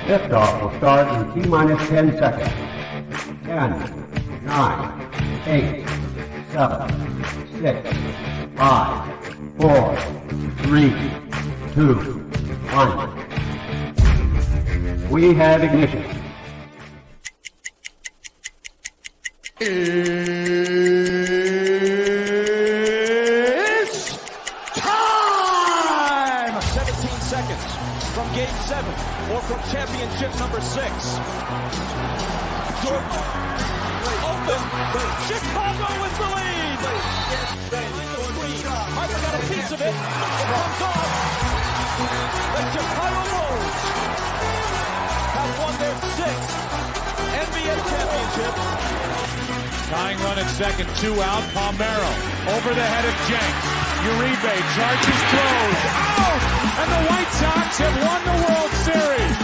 Liftoff will start in T-minus 10 seconds. 10, 9, 8, 7, 6, 5, 4, 3, 2, 1. We have ignition. It's time! 17 seconds from Game 7 or from championship number 6. Jordan open. Chicago with the lead. Harper got a piece of it. It comes off. The Chicago Bulls have won their 6th NBA championship. Tying run at second, 2 out. Palmero over the head of Jenks. Uribe charges, throws. Out! And the White Sox have won the World Series.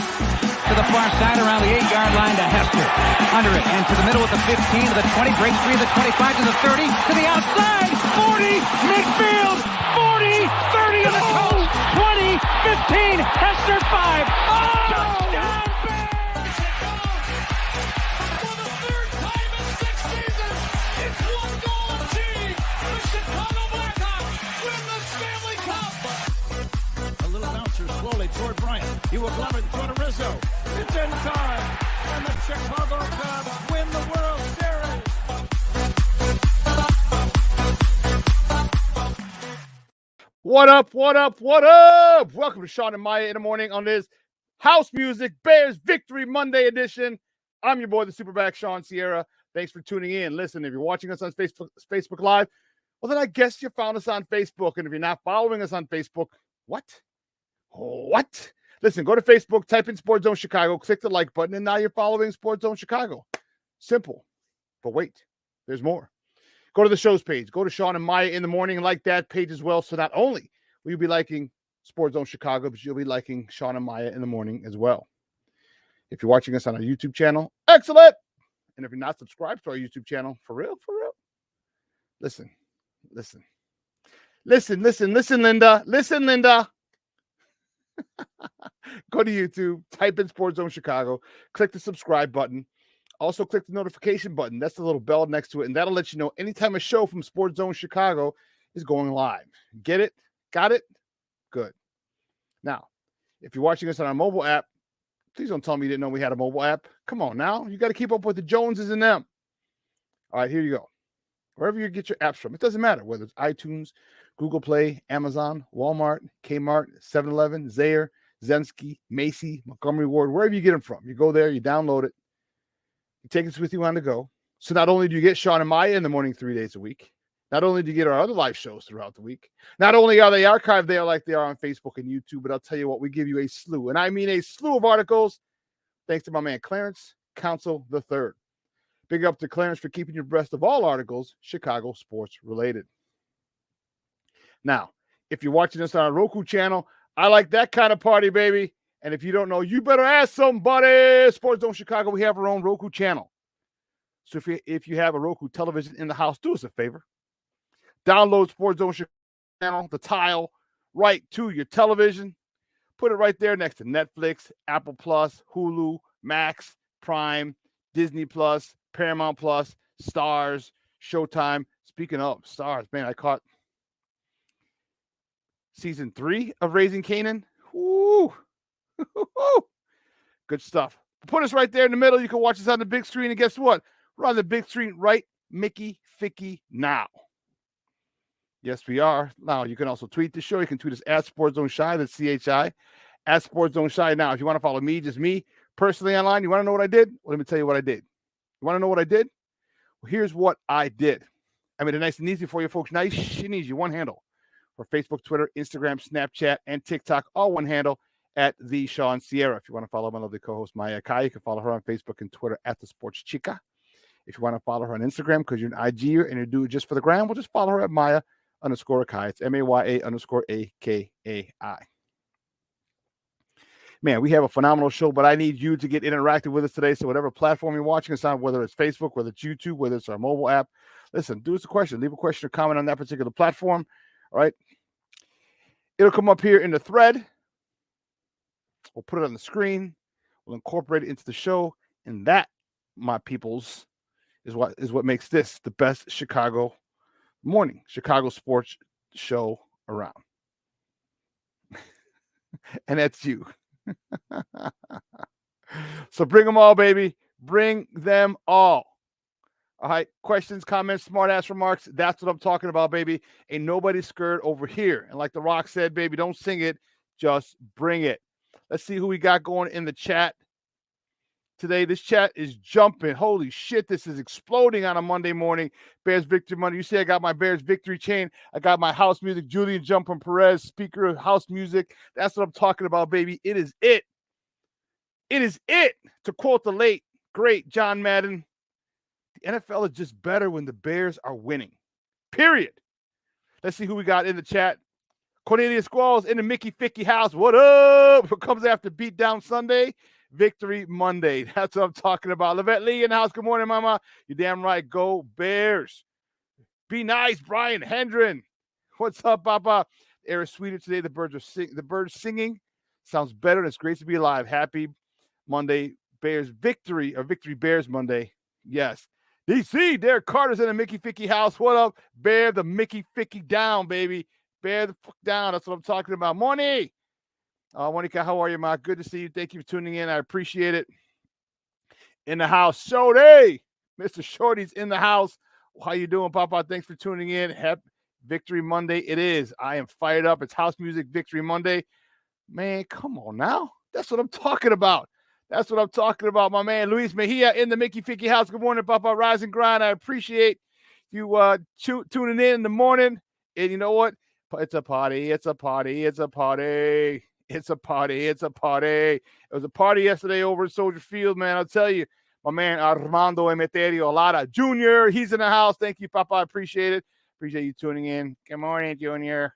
To the far side around the 8-yard line to Hester. Under it and to the middle with the 15 to the 20. Breaks free to the 25 to the 30 to the outside. 40 midfield. 40 30 to the coast. 20 15 Hester 5. Oh! Touchdown! Toward Bryant. He will glove it in front of Rizzo. It's in time. And the Chicago Cubs win the World Series. What up, what up, what up? Welcome to Shawn and Maya in the morning on this House Music Bears Victory Monday edition. I'm your boy, the SuperBack, Shawn Sierra. Thanks for tuning in. Listen, if you're watching us on Facebook Live, well, then I guess you found us on Facebook. And if you're not following us on Facebook, what? Listen, go to Facebook, type in Sports Zone Chicago, click the like button, and now you're following Sports Zone Chicago. Simple. But wait, there's more. Go to the show's page. Go to Shawn and Maya in the morning and like that page as well. So not only will you be liking Sports Zone Chicago, but you'll be liking Shawn and Maya in the morning as well. If you're watching us on our YouTube channel, excellent. And if you're not subscribed to our YouTube channel, for real, listen, Linda. Listen, Linda. Go to YouTube, type in Sports Zone Chicago, click the subscribe button. Also, click the notification button. That's the little bell next to it, and that'll let you know anytime a show from Sports Zone Chicago is going live. Get it? Got it? Good. Now, if you're watching us on our mobile app, please don't tell me you didn't know we had a mobile app. Come on now. You got to keep up with the Joneses and them. All right, here you go. Wherever you get your apps from, it doesn't matter whether it's iTunes, Google Play, Amazon, Walmart, Kmart, 7-Eleven, Zayre, Zemsky, Macy, Montgomery Ward, wherever you get them from. You go there, you download it, you take this with you on the go. So not only do you get Shawn and Maya in the morning 3 days a week, not only do you get our other live shows throughout the week, not only are they archived there like they are on Facebook and YouTube, but I'll tell you what, we give you a slew, and I mean a slew of articles, thanks to my man Clarence Council III. Big up to Clarence for keeping you abreast of all articles Chicago sports related. Now, if you're watching us on our Roku channel, I like that kind of party, baby. And if you don't know, you better ask somebody. Sports Zone Chicago, we have our own Roku channel. So if you have a Roku television in the house, do us a favor. Download Sports Zone Chicago channel, the tile, right to your television. Put it right there next to Netflix, Apple Plus, Hulu, Max, Prime, Disney Plus, Paramount Plus, Stars, Showtime. Speaking of Stars, man, I caught season 3 of Raising Kanan. Woo! Good stuff. Put us right there in the middle. You can watch us on the big screen. And guess what? We're on the big screen right Mickey Ficky now. Yes, we are. Now, you can also tweet the show. You can tweet us at Sports Zone Shy. That's CHI. At Sports Zone Shy. Now, if you want to follow me, just me, personally online, you want to know what I did? Well, let me tell you what I did. You want to know what I did? Well, here's what I did. I made it nice and easy for you folks. Nice and easy. One handle. For Facebook, Twitter, Instagram, Snapchat, and TikTok, all one handle at the Shawn Sierra. If you want to follow my lovely co-host Maya Kai, you can follow her on Facebook and Twitter at the Sports Chica. If you want to follow her on Instagram because you're an IGer and you do it just for the gram, we'll just follow her at Maya_Akai. It's MAYA_AKAI. Man, we have a phenomenal show, but I need you to get interactive with us today. So whatever platform you're watching us on, whether it's Facebook, whether it's YouTube, whether it's our mobile app, listen, do us a question. Leave a question or comment on that particular platform. All right. It'll come up here in the thread. We'll put it on the screen. We'll incorporate it into the show, and that, my peoples, is what makes this the best Chicago sports show around. And that's you. So bring them all, baby. Bring them all. All right. Questions, comments, smart ass remarks. That's what I'm talking about, baby. Ain't nobody scared over here. And like The Rock said, baby, don't sing it. Just bring it. Let's see who we got going in the chat today. This chat is jumping. Holy shit, this is exploding on a Monday morning. Bears Victory Monday. You see I got my Bears Victory chain. I got my house music. Julian Jumping Perez, speaker of house music. That's what I'm talking about, baby. It is it. It is it. To quote the late, great John Madden, the NFL is just better when the Bears are winning. Period. Let's see who we got in the chat. Cornelius Squalls in the Mickey Ficky house. What up? What comes after Beatdown Sunday? Victory Monday. That's what I'm talking about. Levette Lee in the house. Good morning, mama. You're damn right. Go Bears. Be nice, Brian Hendren. What's up, Papa? Eric Sweeter today. The birds singing. Sounds better. It's great to be alive. Happy Monday. Bears victory, or Victory Bears Monday. Yes. DC, Derek Carter's in the Mickey Ficky house. What up? Bear the Mickey Ficky down, baby. Bear the fuck down. That's what I'm talking about. Morning. Monica, how are you, Ma? Good to see you. Thank you for tuning in. I appreciate it. In the house, Shorty. Mr. Shorty's in the house. How you doing, Papa? Thanks for tuning in. Happy Victory Monday. It is. I am fired up. It's House Music Victory Monday. Man, come on now. That's what I'm talking about. That's what I'm talking about, my man. Luis Mejia in the Mickey Ficky house. Good morning, Papa. Rise and grind. I appreciate you tuning in the morning. And you know what? It's a party. It's a party. It's a party. It's a party. It's a party. It was a party yesterday over at Soldier Field, man. I'll tell you, my man Armando Emeterio Lara Jr., he's in the house. Thank you, Papa. I appreciate it. Appreciate you tuning in. Good morning, Junior.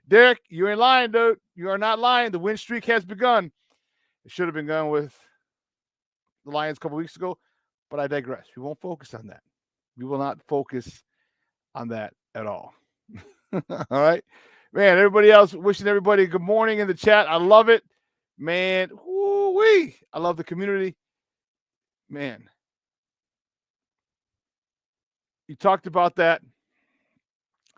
Derek, you ain't lying, dude. You are not lying. The win streak has begun. It should have been gone with the Lions a couple weeks ago, but I digress. We won't focus on that. We will not focus on that at all. All right, man. Everybody else, wishing everybody good morning in the chat. I love it, man. Woo-wee. I love the community, man. You talked about that.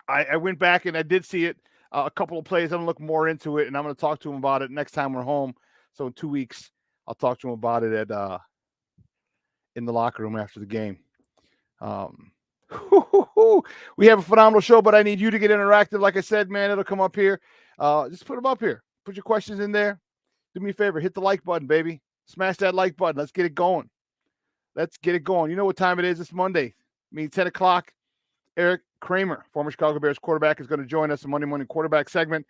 I went back and I did see it, a couple of plays. I'm gonna look more into it, and I'm gonna talk to him about it next time we're home. So in 2 weeks, I'll talk to him about it at in the locker room after the game. We have a phenomenal show, but I need you to get interactive. Like I said, man, it'll come up here. Just put them up here. Put your questions in there. Do me a favor. Hit the like button, baby. Smash that like button. Let's get it going. Let's get it going. You know what time it is? It's Monday. I mean, 10 o'clock. Erik Kramer, former Chicago Bears quarterback, is going to join us in Monday morning quarterback segment.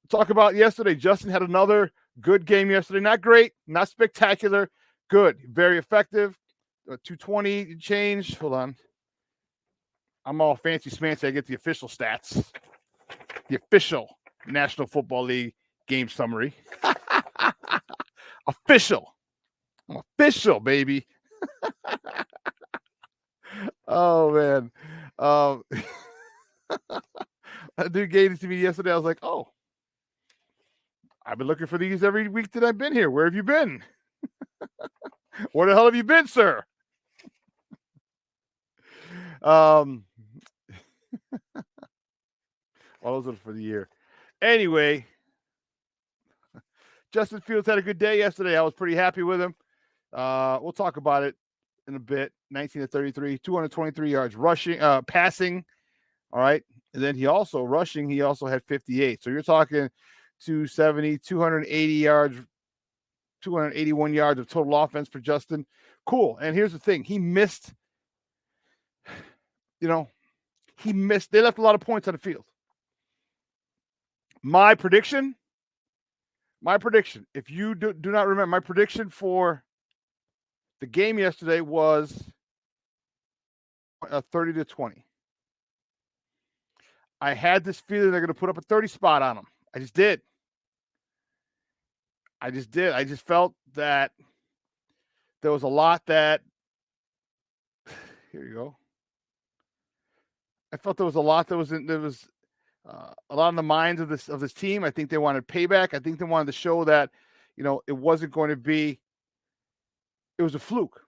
Talk about yesterday. Justin had another good game yesterday. Not great, not spectacular. Good. Very effective. 220 change. Hold on. I'm all fancy smancy. I get the official stats. The official National Football League game summary. Official. I'm official, baby. Oh, man. That dude gave it to me yesterday. I was like, oh, I've been looking for these every week that I've been here. Where have you been? Where the hell have you been, sir? Well, those are for the year. Anyway, Justin Fields had a good day yesterday. I was pretty happy with him. We'll talk about it in a bit. 19 to 33, 223 yards rushing, passing. All right. And then he also had 58. So you're talking 270, 280 yards, 281 yards of total offense for Justin. Cool. And here's the thing. He missed, they left a lot of points on the field. My prediction, if you do not remember, my prediction for the game yesterday was 30 to 20. I had this feeling they're going to put up a 30 spot on them. I just did. I just felt that there was a lot that, here you go. I felt there was a lot that was a lot on the minds of this team. I think they wanted payback. I think they wanted to show that, it wasn't going to be. It was a fluke.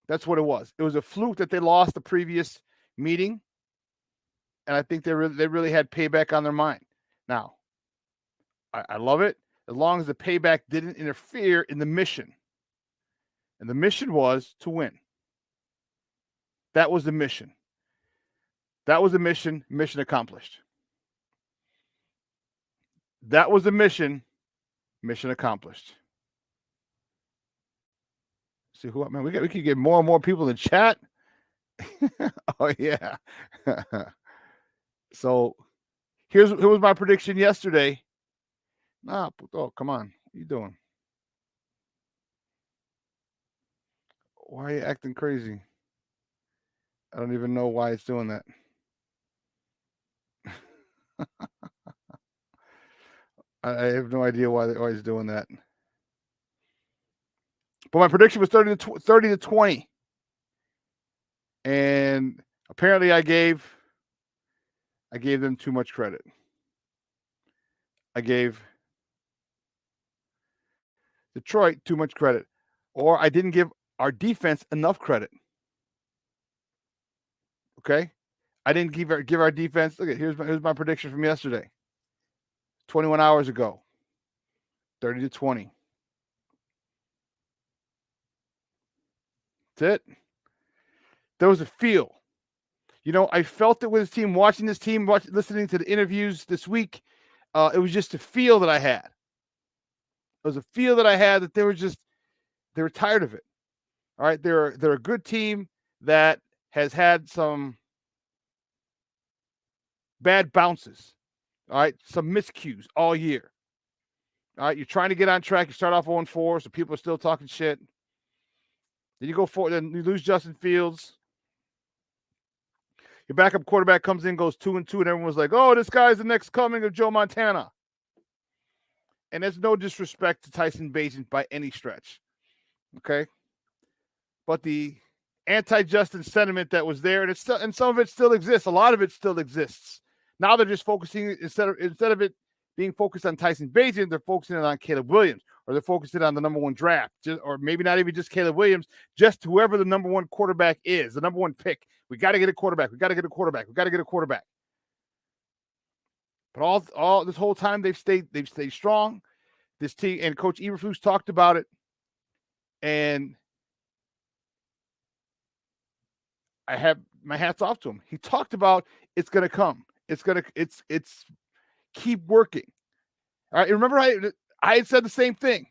That's what it was. It was a fluke that they lost the previous meeting, and I think they really had payback on their mind. Now, I love it as long as the payback didn't interfere in the mission, and the mission was to win. That was the mission. That was the mission. Mission accomplished. That was the mission. Mission accomplished. See who, man, we could get more and more people in chat. Oh yeah. So here was my prediction yesterday. Nah, puto, come on. What are you doing? Why are you acting crazy? I don't even know why it's doing that. I have no idea why it's doing that. But my prediction was 30 to 20. And apparently I gave them too much credit. I gave Detroit too much credit. Or I didn't give our defense enough credit. Okay? I didn't give our defense. Look, here's my prediction from yesterday. 21 hours ago. 30 to 20. That's it. There was a feel. I felt it with this team, watching this team, listening to the interviews this week. It was just a feel that I had. It was a feel that I had that they were tired of it. All right. They're a good team that has had some bad bounces. All right. Some miscues all year. All right. You're trying to get on track. You start off 0-4, so people are still talking shit. Then you go forward, then you lose Justin Fields. Your backup quarterback comes in, goes 2-2, and everyone's like, oh, this guy's the next coming of Joe Montana. And there's no disrespect to Tyson Bagent by any stretch. Okay? But the anti-Justin sentiment that was there, and some of it still exists. A lot of it still exists. Now they're just focusing, instead of it being focused on Tyson Bagent, they're focusing on Caleb Williams, or they're focusing on the number one draft, or maybe not even just Caleb Williams, just whoever the number one quarterback is, the number one pick. We got to get a quarterback. We got to get a quarterback. We got to get a quarterback. But all this whole time they've stayed strong. This team, and Coach Eberflus talked about it, and I have my hats off to him. He talked about it's going to come. It's keep working. All right. Remember, I had said the same thing.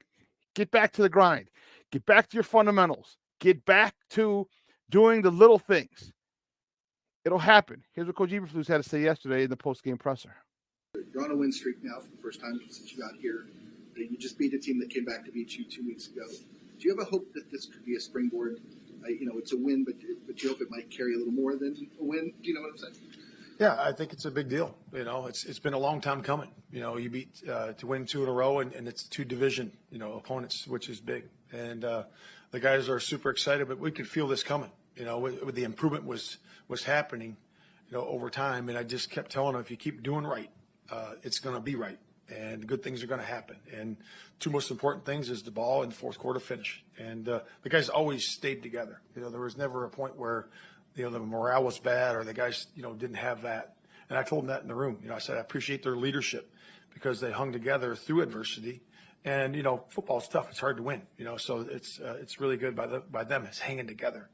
Get back to the grind. Get back to your fundamentals. Get back to doing the little things. It'll happen. Here's what Coach Eberflus had to say yesterday in the post-game presser. You're on a win streak now for the first time since you got here. You just beat a team that came back to beat you 2 weeks ago. Do you have a hope that this could be a springboard? It's a win, but you hope it might carry a little more than a win. Do you know what I'm saying? Yeah, I think it's a big deal. It's been a long time coming. You beat to win 2 in a row, and it's 2 division opponents, which is big. And the guys are super excited, but we could feel this coming. With the improvement was happening, over time. And I just kept telling them, if you keep doing right, it's going to be right, and good things are going to happen. And 2 most important things is the ball and the fourth quarter finish. And the guys always stayed together. There was never a point where the morale was bad or the guys, didn't have that. And I told them that in the room. I said, I appreciate their leadership because they hung together through adversity. And, football's tough. It's hard to win, so it's really good by them. It's hanging together.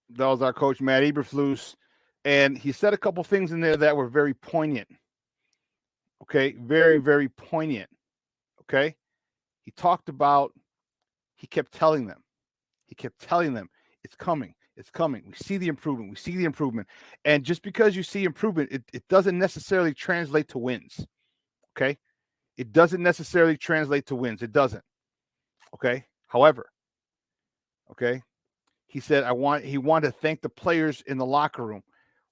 That was our coach, Matt Eberflus. And he said a couple things in there that were very poignant. Okay. Very, very poignant. Okay. He kept telling them, it's coming. It's coming. We see the improvement. And just because you see improvement, it doesn't necessarily translate to wins. Okay. It doesn't necessarily translate to wins. It doesn't. Okay. However, okay. He said, he wanted to thank the players in the locker room.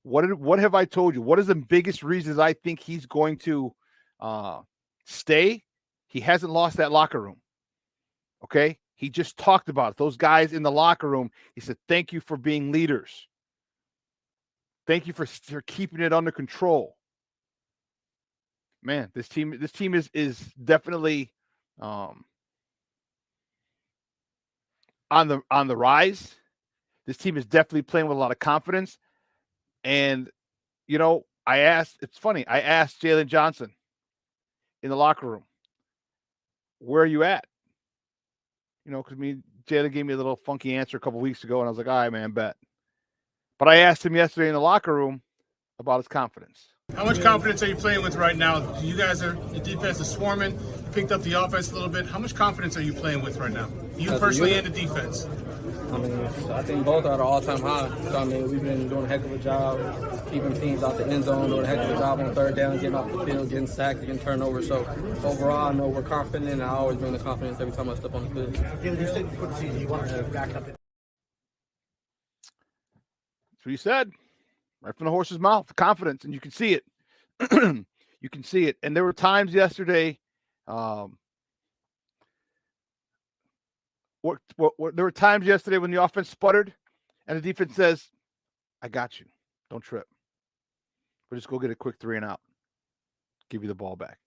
What have I told you? What is the biggest reasons I think he's going to stay? He hasn't lost that locker room. Okay. He just talked about it. Those guys in the locker room. He said, thank you for being leaders. Thank you for keeping it under control. man, this team is definitely on the rise. This team is definitely playing with a lot of confidence. And, it's funny. I asked Jalen Johnson in the locker room, where are you at? Because Jalen gave me a little funky answer a couple weeks ago, and I was like, all right, man, bet. But I asked him yesterday in the locker room about his confidence. How much confidence are you playing with right now? You guys the defense is swarming. You picked up the offense a little bit. How much confidence are you playing with right now? You personally and the defense? I think both are at an all-time high. So, we've been doing a heck of a job keeping teams out the end zone, doing a heck of a job on third down, getting off the field, getting sacked, getting turnovers. So, overall, I know we're confident, and I always bring the confidence every time I step on the field. You said before the season you wanted to back up. That's what you said. Right from the horse's mouth, confidence, and you can see it. You can see it. And there were times yesterday, there were times yesterday when the offense sputtered and the defense says, I got you. Don't trip. We'll just go get a quick 3 and out. Give you the ball back.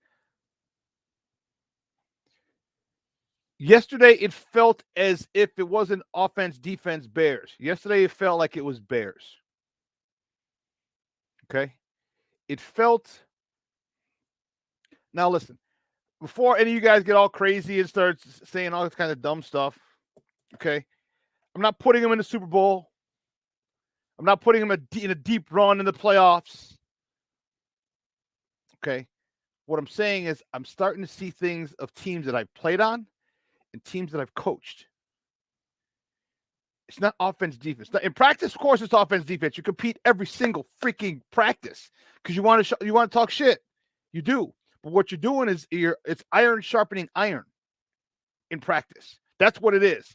Yesterday, it felt as if it wasn't offense, defense, Bears. Yesterday, it felt like it was Bears. Okay? It felt... Now, listen. Before any of you guys get all crazy and start saying all this kind of dumb stuff, okay? I'm not putting them in the Super Bowl. I'm not putting them in a deep run in the playoffs. Okay? What I'm saying is I'm starting to see things of teams that I've played on and teams that I've coached. It's not offense, defense. In practice, of course, it's offense, defense. You compete every single freaking practice because you want to talk shit. You do. But what you're doing is it's iron sharpening iron in practice. That's what it is.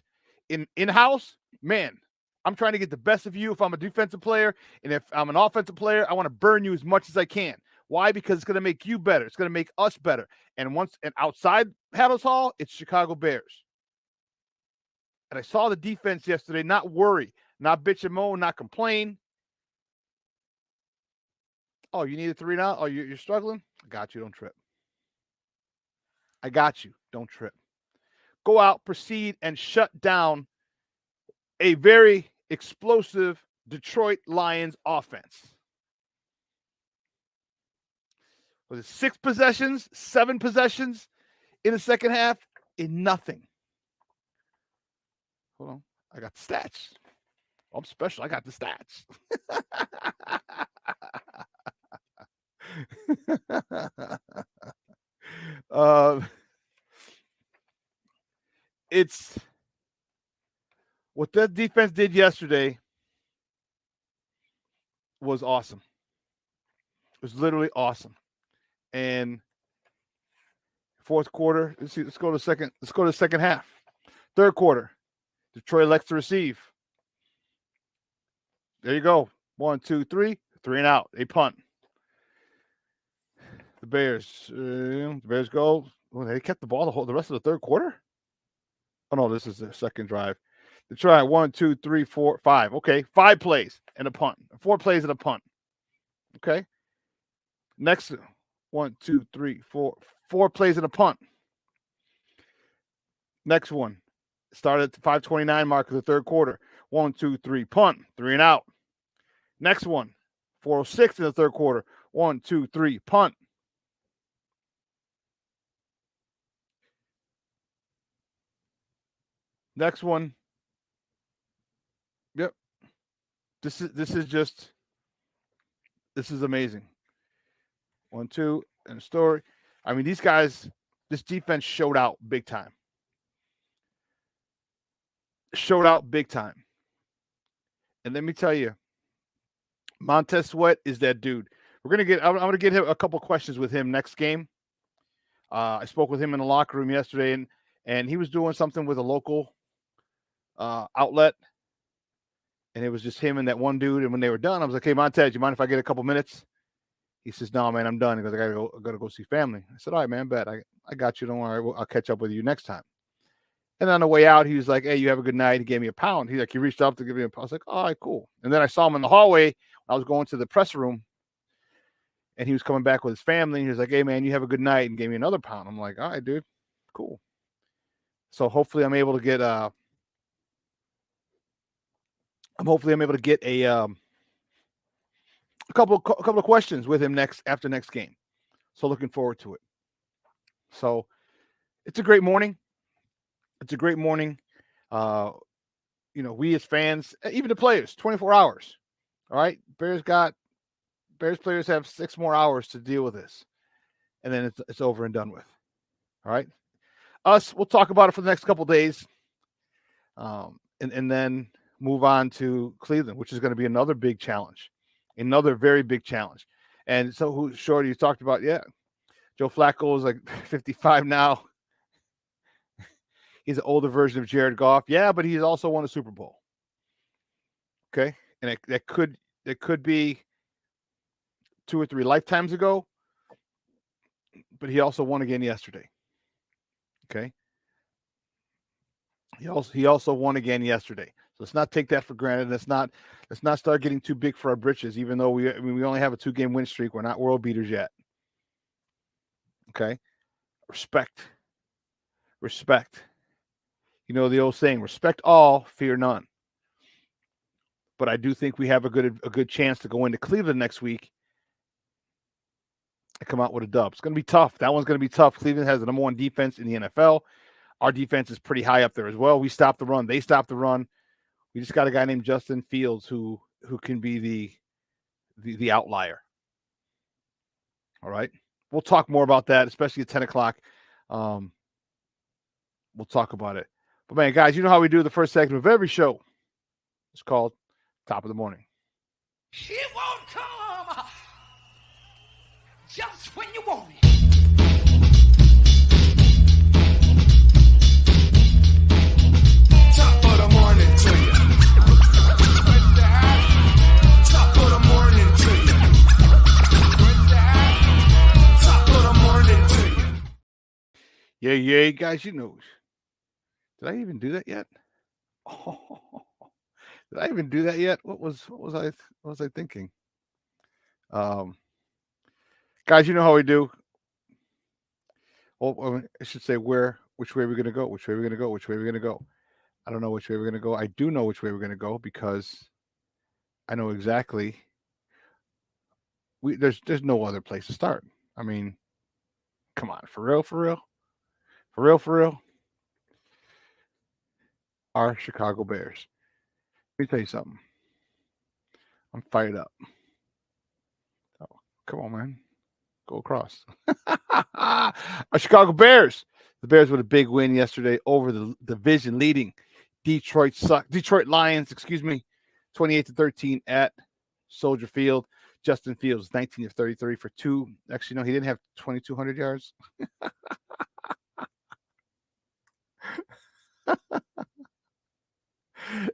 In-house, man, I'm trying to get the best of you if I'm a defensive player. And if I'm an offensive player, I want to burn you as much as I can. Why? Because it's going to make you better. It's going to make us better. And outside Haddles Hall, it's Chicago Bears. And I saw the defense yesterday not worry, not bitch and moan, not complain. Oh, you need a 3 now? Oh, you're struggling? I got you. Don't trip. I got you. Don't trip. Go out, proceed, and shut down a very explosive Detroit Lions offense. Was it 6 possessions, 7 possessions in the second half? In nothing. Hold on. I got the stats. I'm special. I got the stats. It's what that defense did yesterday was awesome. It was literally awesome. And fourth quarter, let's go to the second half. Third quarter, Detroit elects to receive. There you go. 1, 2, 3 and out. They punt. The Bears go. Well, they kept the ball the rest of the third quarter. Oh no, this is their second drive. They try 1, 2, 3, 4, 5. Okay, 5 plays and a punt. 4 plays and a punt. Okay. Next, 1, 2, 3, 4. 4 plays and a punt. Next one. Started at the 5:29 mark of the third quarter. 1, 2, 3, punt. 3 and out. Next one. 4:06 in the third quarter. 1, 2, 3, punt. Next one. Yep. This is amazing. 1, 2, and a story. I mean, these guys, this defense showed out big time. Showed out big time. And let me tell you, Montez Sweat is that dude. I'm gonna get him a couple questions with him next game. I spoke with him in the locker room yesterday, and he was doing something with a local outlet, and it was just him and that one dude. And when they were done, I was like, "Hey, Montez, you mind if I get a couple minutes?" He says, "No, man, I'm done." He goes, I gotta go see family. I said, "All right, man, bet. I got you. Don't worry. I'll catch up with you next time." And on the way out, he was like, "Hey, you have a good night." He gave me a pound. He reached up to give me a pound. I was like, "All right, cool." And then I saw him in the hallway. I was going to the press room, and he was coming back with his family. And he was like, "Hey, man, you have a good night," and gave me another pound. I'm like, "All right, dude, cool." So hopefully I'm able to get a couple of questions with him after next game. So looking forward to it. So it's a great morning. It's a great morning. We as fans, even the players, 24 hours. All right. Bears players have 6 more hours to deal with this. And then it's over and done with. All right. We'll talk about it for the next couple of days. And then move on to Cleveland, which is going to be another big challenge. Another very big challenge. And so Shorty, you talked about, Joe Flacco is like 55 now. He's an older version of Jared Goff. Yeah, but he's also won a Super Bowl. Okay. And that could be 2 or 3 lifetimes ago. But he also won again yesterday. Okay. He also won again yesterday. So let's not take that for granted. Let's not start getting too big for our britches, even though we only have a 2-game win streak. We're not world beaters yet. Okay. Respect. You know the old saying, respect all, fear none. But I do think we have a good chance to go into Cleveland next week and come out with a dub. It's going to be tough. That one's going to be tough. Cleveland has the number 1 defense in the NFL. Our defense is pretty high up there as well. We stopped the run. They stopped the run. We just got a guy named Justin Fields who can be the outlier. All right. We'll talk more about that, especially at 10 o'clock. We'll talk about it. But, man, guys, you know how we do the first segment of every show. It's called Top of the Morning. It won't come just when you want it. Top of the morning to you. Top of the morning to you. Top of the morning to you. Yeah, guys, you know. Did I even do that yet? Oh, did I even do that yet? What was I thinking? Guys, you know how we do. Oh, I should say which way we're going to go. Which way we're going to go. Which way we're going to go. I don't know which way we're going to go. I do know which way we're going to go because I know exactly. There's no other place to start. I mean, come on, for real. Our Chicago Bears. Let me tell you something. I'm fired up. Oh, come on, man. Go across. Our Chicago Bears. The Bears with a big win yesterday over the division leading Detroit Lions, 28-13 at Soldier Field. Justin Fields, 19 of 33 for 2. Actually, no, he didn't have 2,200 yards.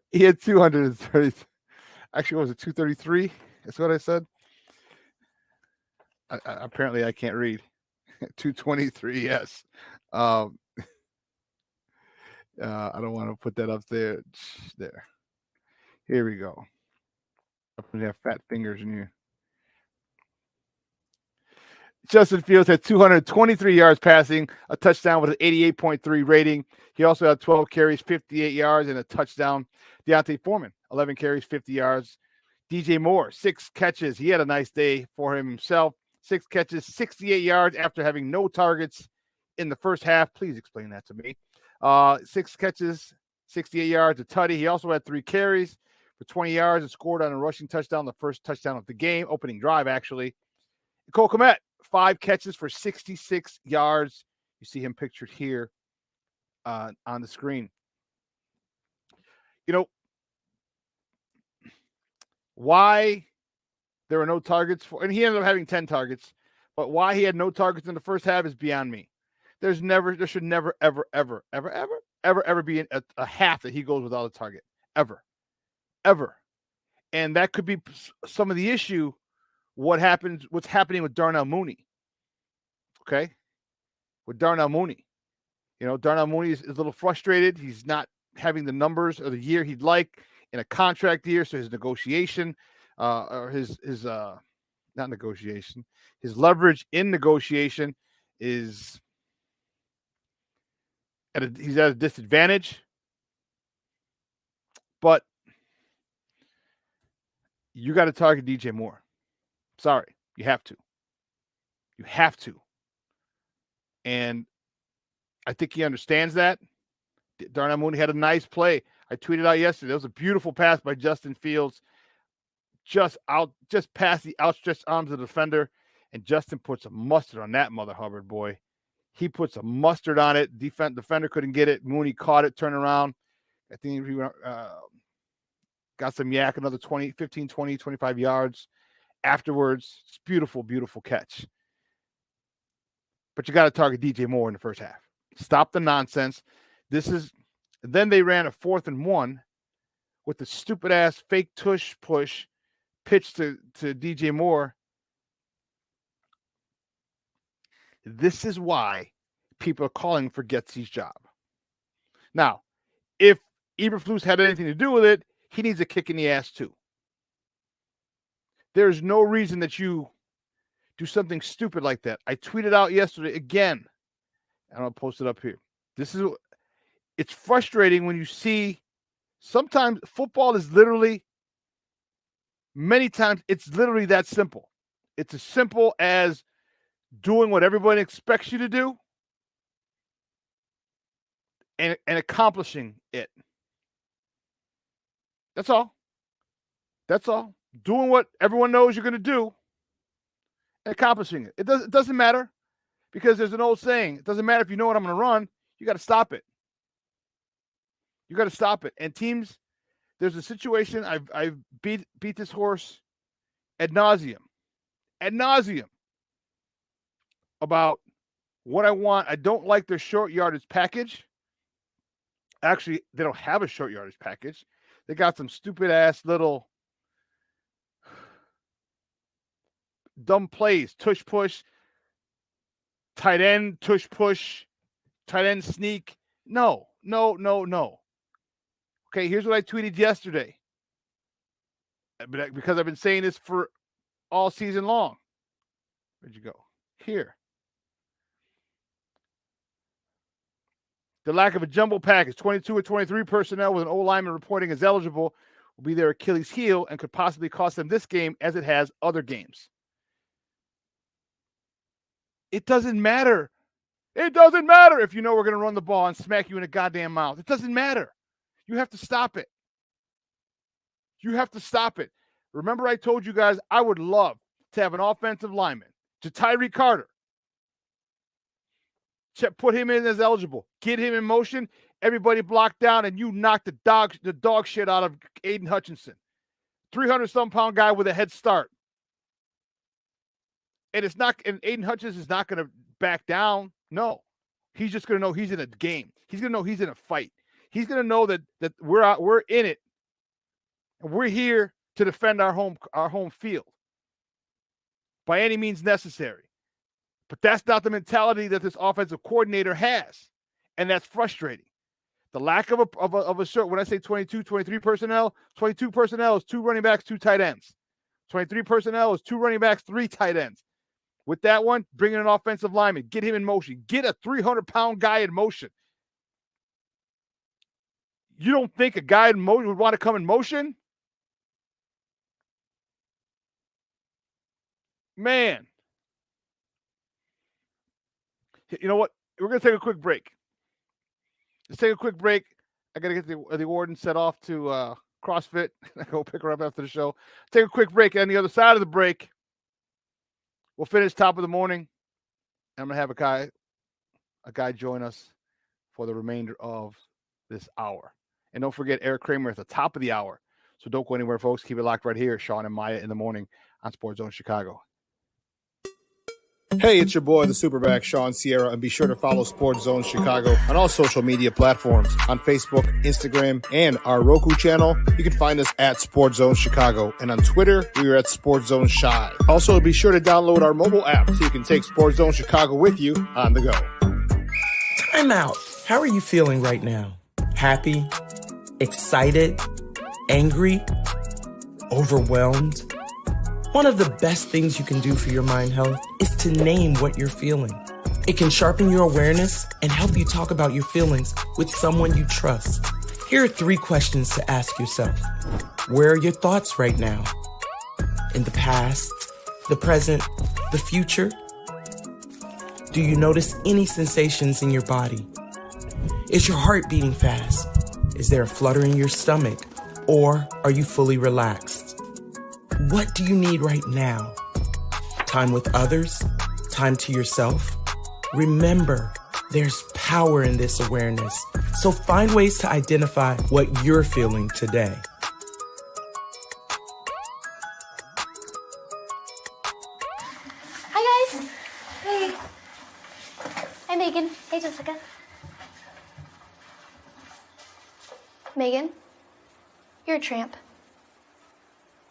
He had 230. Actually, what was it, 233? That's what I said. Apparently, I can't read. 223, yes. I don't want to put that up there. There. Here we go. You have fat fingers in you. Justin Fields had 223 yards passing, a touchdown with an 88.3 rating. He also had 12 carries, 58 yards, and a touchdown. Deontay Foreman, 11 carries, 50 yards. DJ Moore, 6 catches. He had a nice day for himself. 6 catches, 68 yards after having no targets in the first half. Please explain that to me. 6 catches, 68 yards, a tutty. He also had 3 carries for 20 yards and scored on a rushing touchdown, the first touchdown of the game, opening drive, actually. Cole Kmet, 5 catches for 66 yards. You see him pictured here on the screen. You know, why there were no targets for, and he ended up having 10 targets, but why he had no targets in the first half is beyond me. There should never, ever be a half that he goes without a target. Ever. And that could be some of the issue. What's happening with Darnell Mooney. Okay. With Darnell Mooney. You know, Darnell Mooney is a little frustrated. He's not having the numbers or the year he'd like in a contract year. So his negotiation or his not negotiation. His leverage in negotiation is he's at a disadvantage. But you got to target DJ Moore. Sorry, you have to. You have to. And I think he understands that. Darnell Mooney had a nice play. I tweeted out yesterday. It was a beautiful pass by Justin Fields. Just past the outstretched arms of the defender. And Justin puts a mustard on that Mother Hubbard boy. He puts a mustard on it. Defender couldn't get it. Mooney caught it, turned around. I think he got some yak, another 15, 20, 25 yards afterwards. It's beautiful, beautiful catch. But you got to target DJ Moore in the first half. Stop the nonsense. Then they ran a 4th and 1 with the stupid ass fake tush push pitch to DJ Moore. This is why people are calling for Getsy's job. Now, if Eberflus had anything to do with it, he needs a kick in the ass too. There's no reason that you do something stupid like that. I tweeted out yesterday again, and I'll post it up here. It's frustrating when you see sometimes football is many times it's literally that simple. It's as simple as doing what everybody expects you to do and accomplishing it. That's all. That's all. Doing what everyone knows you're going to do and accomplishing it. It doesn't matter, because there's an old saying, it doesn't matter if you know what I'm going to run, you got to stop it. You got to stop it. And teams, there's a situation, I've beat this horse ad nauseum about what I want. I don't like their short yardage package. Actually, they don't have a short yardage package. They got some stupid ass little dumb plays, tush push, tight end, tush push, tight end sneak. No. Okay, here's what I tweeted yesterday. Because I've been saying this for all season long. Where'd you go? Here. The lack of a jumbo package, 22 or 23 personnel with an O-lineman reporting as eligible, will be their Achilles heel and could possibly cost them this game as it has other games. It doesn't matter. It doesn't matter if you know we're going to run the ball and smack you in the goddamn mouth. It doesn't matter. You have to stop it. You have to stop it. Remember I told you guys I would love to have an offensive lineman, to Tyree Carter. Put him in as eligible. Get him in motion. Everybody blocked down, and you knock the dog shit out of Aiden Hutchinson. 300-some-pound guy with a head start. And Aiden Hutchinson is not going to back down. No. He's just going to know he's in a game. He's going to know he's in a fight. He's going to know that we're in it. And we're here to defend our home field by any means necessary. But that's not the mentality that this offensive coordinator has. And that's frustrating. The lack of a short, when I say 22, 23 personnel, 22 personnel is 2 running backs, 2 tight ends. 23 personnel is 2 running backs, 3 tight ends. With that one, bring in an offensive lineman. Get him in motion. Get a 300-pound guy in motion. You don't think a guy in motion would want to come in motion? Man. You know what? We're going to take a quick break. Let's take a quick break. I got to get the warden set off to CrossFit. I go pick her up after the show. Take a quick break. And on the other side of the break, we'll finish top of the morning. I'm going to have a guy join us for the remainder of this hour. And don't forget Erik Kramer at the top of the hour. So don't go anywhere, folks. Keep it locked right here. Shawn and Maya in the morning on Sports Zone Chicago. Hey, it's your boy, the SuperBack, Shawn Sierra, and be sure to follow Sports Zone Chicago on all social media platforms, on Facebook, Instagram, and our Roku channel. You can find us at Sports Zone Chicago, and on Twitter, we are at Sports Zone Shy. Also, be sure to download our mobile app so you can take Sports Zone Chicago with you on the go. Time out. How are you feeling right now? Happy? Excited? Angry? Overwhelmed? One of the best things you can do for your mind health is to name what you're feeling. It can sharpen your awareness and help you talk about your feelings with someone you trust. Here are 3 questions to ask yourself. Where are your thoughts right now? In the past, the present, the future? Do you notice any sensations in your body? Is your heart beating fast? Is there a flutter in your stomach? Or are you fully relaxed? What do you need right now? Time with others? Time to yourself? Remember, there's power in this awareness. So find ways to identify what you're feeling today. Hi, guys. Hey. Hi, Megan. Hey, Jessica. Megan, you're a tramp.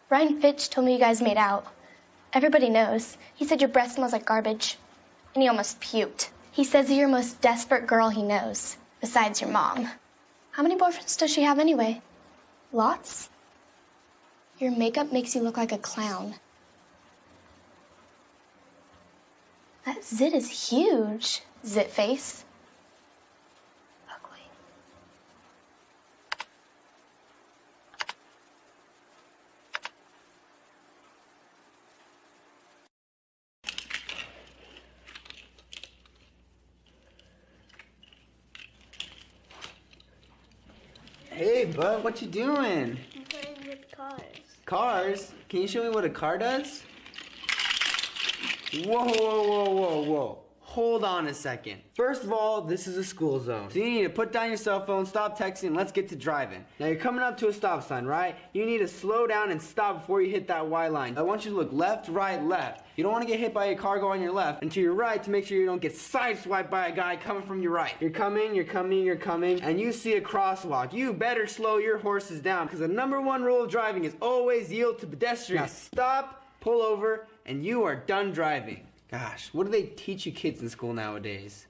Brian Fitch told me you guys made out. Everybody knows. He said your breath smells like garbage. And he almost puked. He says you're the most desperate girl he knows, besides your mom. How many boyfriends does she have anyway? Lots? Your makeup makes you look like a clown. That zit is huge, zit face. Hey, bud, what you doing? I'm playing with cars. Cars? Can you show me what a car does? Whoa. Hold on a second. First of all, this is a school zone. So you need to put down your cell phone, stop texting, and let's get to driving. Now you're coming up to a stop sign, right? You need to slow down and stop before you hit that Y line. I want you to look left, right, left. You don't want to get hit by a car going on your left and to your right to make sure you don't get sideswiped by a guy coming from your right. You're coming, and you see a crosswalk. You better slow your horses down because the #1 rule of driving is always yield to pedestrians. Now stop, pull over, and you are done driving. Gosh, what do they teach you kids in school nowadays?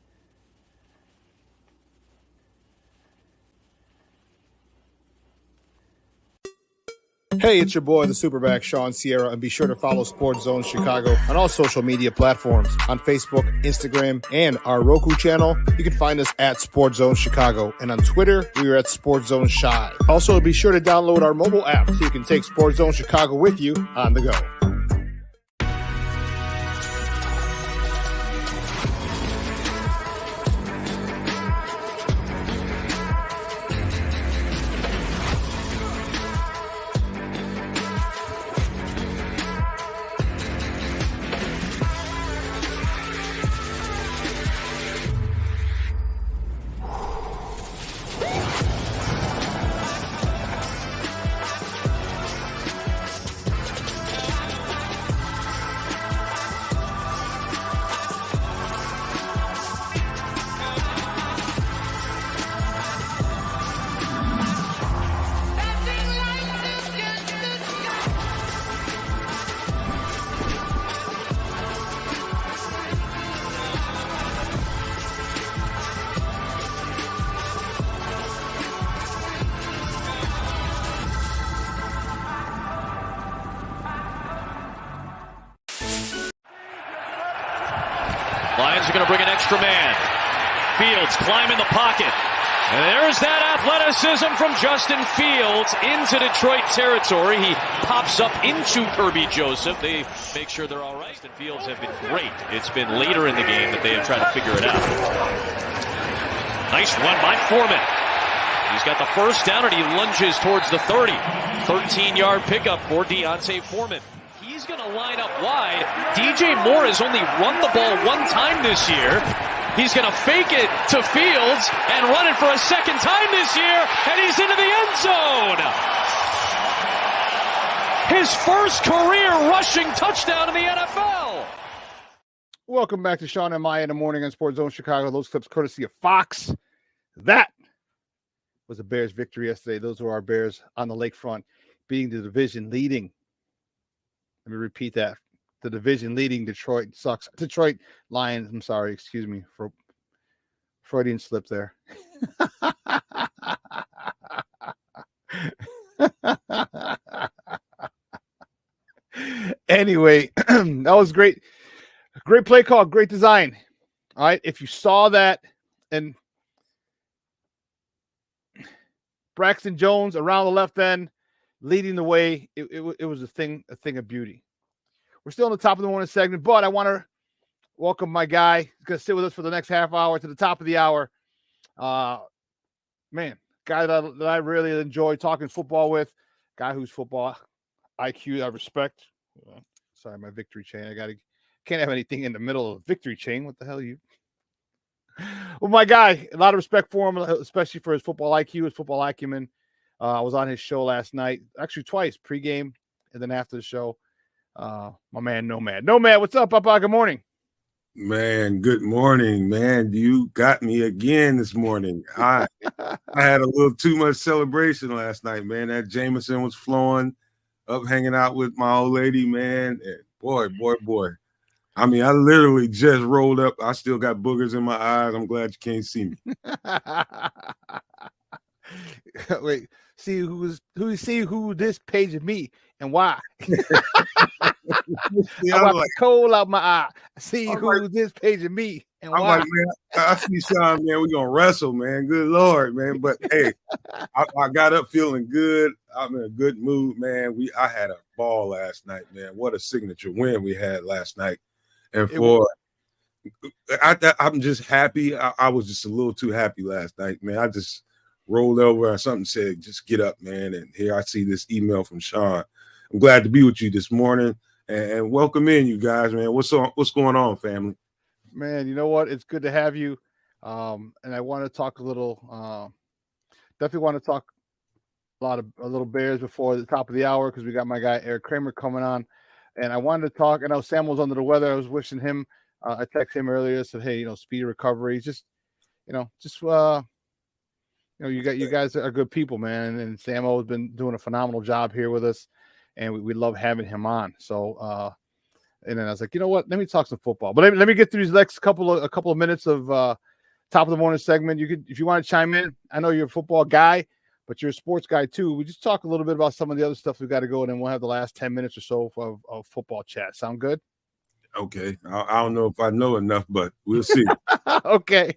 Hey, it's your boy, the SuperBack, Shawn, and be sure to follow Sports Zone Chicago on all social media platforms. On Facebook, Instagram, and our Roku channel, you can find us at Sports Zone Chicago. And on Twitter, we are at Sports Zone Shy. Also, be sure to download our mobile app so you can take Sports Zone Chicago with you on the go. Lions are going to bring an extra man. Fields climbing the pocket. And there's that athleticism from Justin Fields into Detroit territory. He pops up into Kirby Joseph. They make sure they're all right. Justin Fields have been great. It's been later in the game that they have tried to figure it out. Nice run by Foreman. He's got the first down and he lunges towards the 30. 13-yard pickup for Deontay Foreman. He's going to line up wide. DJ Moore has only run the ball one time this year. He's going to fake it to Fields and run it for a second time this year, and he's into the end zone. His first career rushing touchdown in the NFL. Welcome back to Shawn and Maya in the morning on Sports Zone Chicago. Those clips courtesy of Fox. That was a Bears victory yesterday. Those were our Bears on the lakefront, beating the division leading. Let me repeat that. The division leading Detroit Lions. I'm sorry. Excuse me for Freudian slip there. Anyway, that was great. Great play call, great design. All right, if you saw that, and Braxton Jones around the left end, leading the way, it was a thing of beauty. We're still on the top of the morning segment, but I want to welcome my guy. He's going to sit with us for the next half hour to the top of the hour. Man, guy that I really enjoy talking football with. Guy whose football IQ I respect. Sorry, my victory chain. Can't have anything in the middle of a victory chain. What the hell are you? Well, my guy, a lot of respect for him, especially for his football IQ, his football acumen. I was on his show last night, actually twice, pregame and then after the show. My man, Nomad. Nomad, what's up, Papa? Good morning. Man, good morning, man. You got me again this morning. I had a little too much celebration last night, man. That Jameson was flowing, up hanging out with my old lady, man. And boy. I mean, I literally just rolled up. I still got boogers in my eyes. I'm glad you can't see me. Wait, who this page of me and why? I got the coal out my eye. See who this page of me and why. I'm like, man, I see Shawn, man. We're gonna wrestle, man. Good Lord, man. But hey, I got up feeling good. I'm in a good mood, man. I had a ball last night, man. What a signature win we had last night. And I'm just happy. I was just a little too happy last night, man. I just rolled over and something said, just get up, man. And here I see this email from Shawn. I'm glad to be with you this morning. And welcome in, you guys, man. What's going on, family? Man, you know what? It's good to have you. And I want to talk a little. Definitely want to talk a little Bears before the top of the hour because we got my guy Erik Kramer coming on. And I wanted to talk. I know Sam was under the weather. I was wishing him. I texted him earlier. Said, hey, speedy recovery. You guys are good people, man. And Samo has been doing a phenomenal job here with us. And we love having him on. So, and then I was like, you know what? Let me talk some football. But let me get through these next couple of minutes of top of the morning segment. You could, if you want to chime in. I know you're a football guy, but you're a sports guy too. We just talk a little bit about some of the other stuff we got to go, and then we'll have the last 10 minutes or so of football chat. Sound good? Okay. I don't know if I know enough, but we'll see. Okay.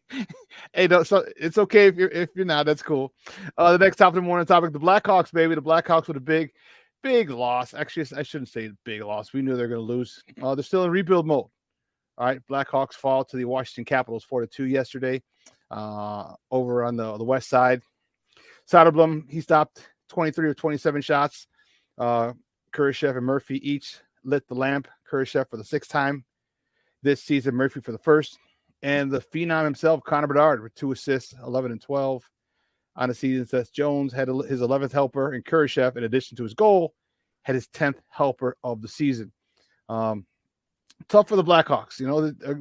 Hey, no, so it's okay if you're not. That's cool. The next top of the morning topic: the Blackhawks, baby. The Blackhawks with a big loss. Actually, I shouldn't say big loss. We knew they were going to lose. They're still in rebuild mode. All right, Blackhawks fall to the Washington Capitals 4-2 yesterday. Over on the west side. Soderblom, he stopped 23 of 27 shots. Kurashev and Murphy each lit the lamp. Kurashev for the 6th time this season, Murphy for the 1st. And the phenom himself, Connor Bedard, with 2 assists, 11 and 12 on the season. Seth Jones had his 11th helper, and Kurashev, in addition to his goal, had his 10th helper of the season. Tough for the Blackhawks.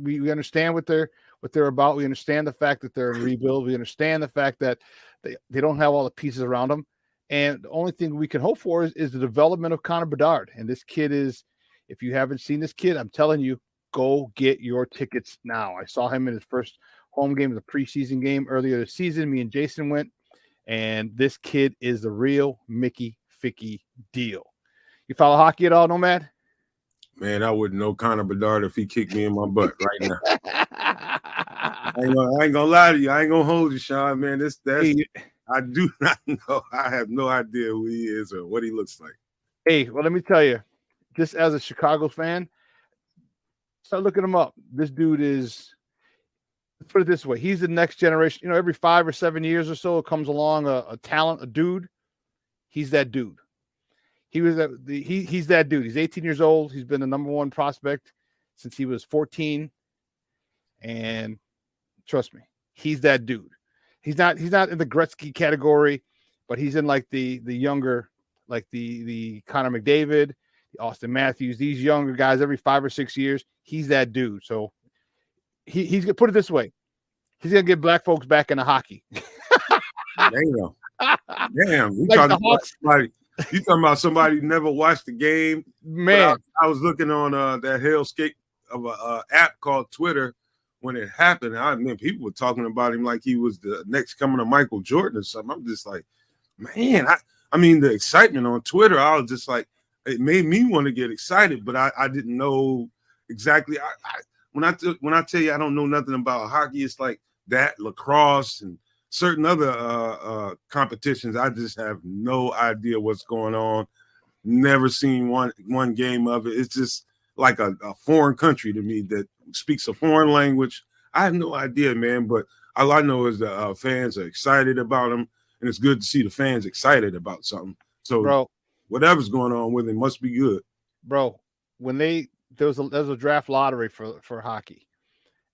We understand what they're about. We understand the fact that they're in rebuild. We understand the fact that they don't have all the pieces around them. And the only thing we can hope for is the development of Connor Bedard. And this kid is, if you haven't seen this kid, I'm telling you, go get your tickets now. I saw him in his first home game of the preseason game earlier this season. Me and Jason went, and this kid is the real Mickey Ficky deal. You follow hockey at all, Nomad? Man, I wouldn't know Connor Bedard if he kicked me in my butt right now. I ain't gonna lie to you. I ain't gonna hold you, Shawn. Man, I do not know. I have no idea who he is or what he looks like. Hey, well, let me tell you, just as a Chicago fan, start looking him up. This dude is, let's put it this way, he's the next generation. Every 5 or 7 years or so, it comes along a talent, a dude. He's that dude. He's that dude. He's 18 years old. He's been the number 1 prospect since he was 14. And trust me, he's that dude. He's not in the Gretzky category, but he's in like the younger, like the Connor McDavid, the Austin Matthews, these younger guys every 5 or 6 years. He's that dude. So he's gonna put it this way. He's gonna get black folks back into hockey. Damn. You talking about somebody who never watched the game. Man, I was looking on that hellscape of a app called Twitter when it happened. I mean, people were talking about him like he was the next coming of Michael Jordan or something. I'm just like, man, I mean, the excitement on Twitter, I was just like, it made me want to get excited, but I didn't know exactly. When I tell you I don't know nothing about hockey, it's like that, lacrosse, and certain other competitions. I just have no idea what's going on. Never seen one game of it. It's just like a foreign country to me that speaks a foreign language. I have no idea, man, but all I know is the fans are excited about them, and it's good to see the fans excited about something. So, bro, whatever's going on with it must be good. Bro, when there was a draft lottery for hockey,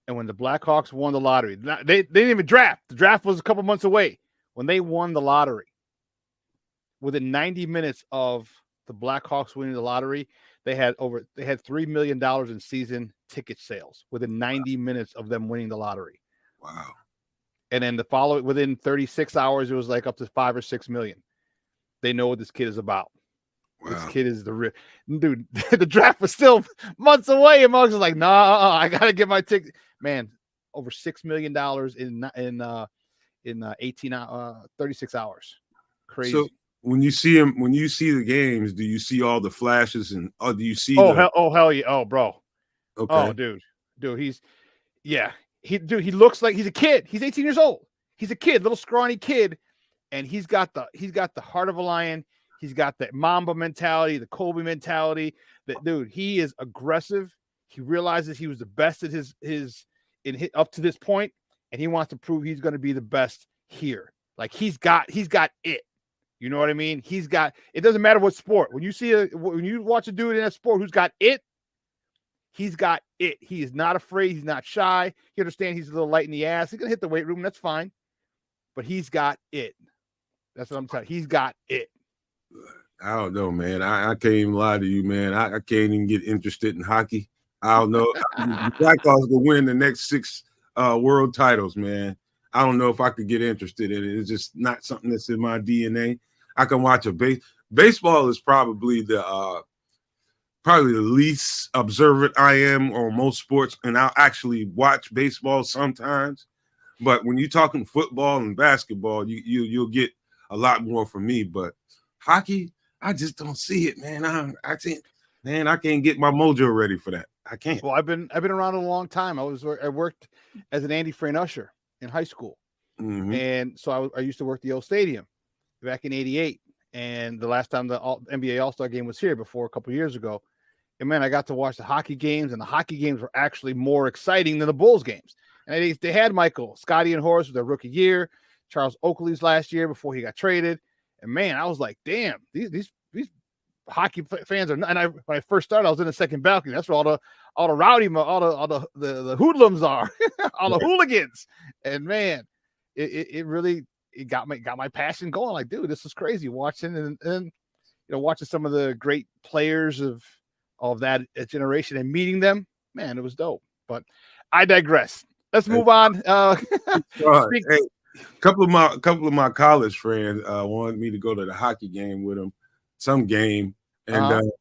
and when the Blackhawks won the lottery, they didn't even draft. The draft was a couple months away. When they won the lottery, within 90 minutes of the Blackhawks winning the lottery, they had $3 million in season ticket sales within 90 minutes of them winning the lottery. Wow. And then within 36 hours, it was like up to 5 or 6 million. They know what this kid is about. Wow. This kid is the real dude. The draft was still months away, and Muggs was like, "Nah, I gotta get my ticket." Man, over $6 million in 36 hours. Crazy. So when you see the games, do you see all the flashes and do you see? Hell yeah, bro. Okay. Oh, dude, he looks like he's a kid. He's 18 years old. He's a kid, little scrawny kid, and he's got the heart of a lion. He's got the Mamba mentality, the Kobe mentality. That dude, he is aggressive. He realizes he was the best at up to this point, and he wants to prove he's going to be the best here. Like he's got it. You know what I mean? It doesn't matter what sport. When you watch a dude in a sport who's got it, he's got it. He is not afraid. He's not shy. He understands he's a little light in the ass. He's going to hit the weight room. That's fine. But he's got it. That's what I'm telling you. He's got it. I don't know, man. I can't even lie to you, man. I can't even get interested in hockey. I don't know. The Blackhawks will win the next 6 world titles, man. I don't know if I could get interested in it. It's just not something that's in my DNA. I can watch baseball is probably the least observant I am on most sports, and I'll actually watch baseball sometimes. But when you're talking football and basketball, you'll get a lot more from me. But hockey, I just don't see it, man. I can't get my mojo ready for that. I can't. Well, I've been around a long time. I worked as an Andy Frayne usher in high school, and so I used to work the old stadium back in '88. And the last time the NBA All-Star game was here, before a couple of years ago, and man, I got to watch the hockey games, and the hockey games were actually more exciting than the Bulls games. And they had Michael, Scotty, and Horace with their rookie year, Charles Oakley's last year before he got traded. And man, I was like, damn, these hockey fans are. And when I first started, I was in the second balcony. That's where all the rowdy, all the hoodlums are, all the hooligans. And man, it really got my passion going. Like, dude, this is crazy watching and watching some of the great players of that generation and meeting them. Man, it was dope. But I digress. Let's move on. Hey, a couple of my college friends wanted me to go to the hockey game with them, some game, and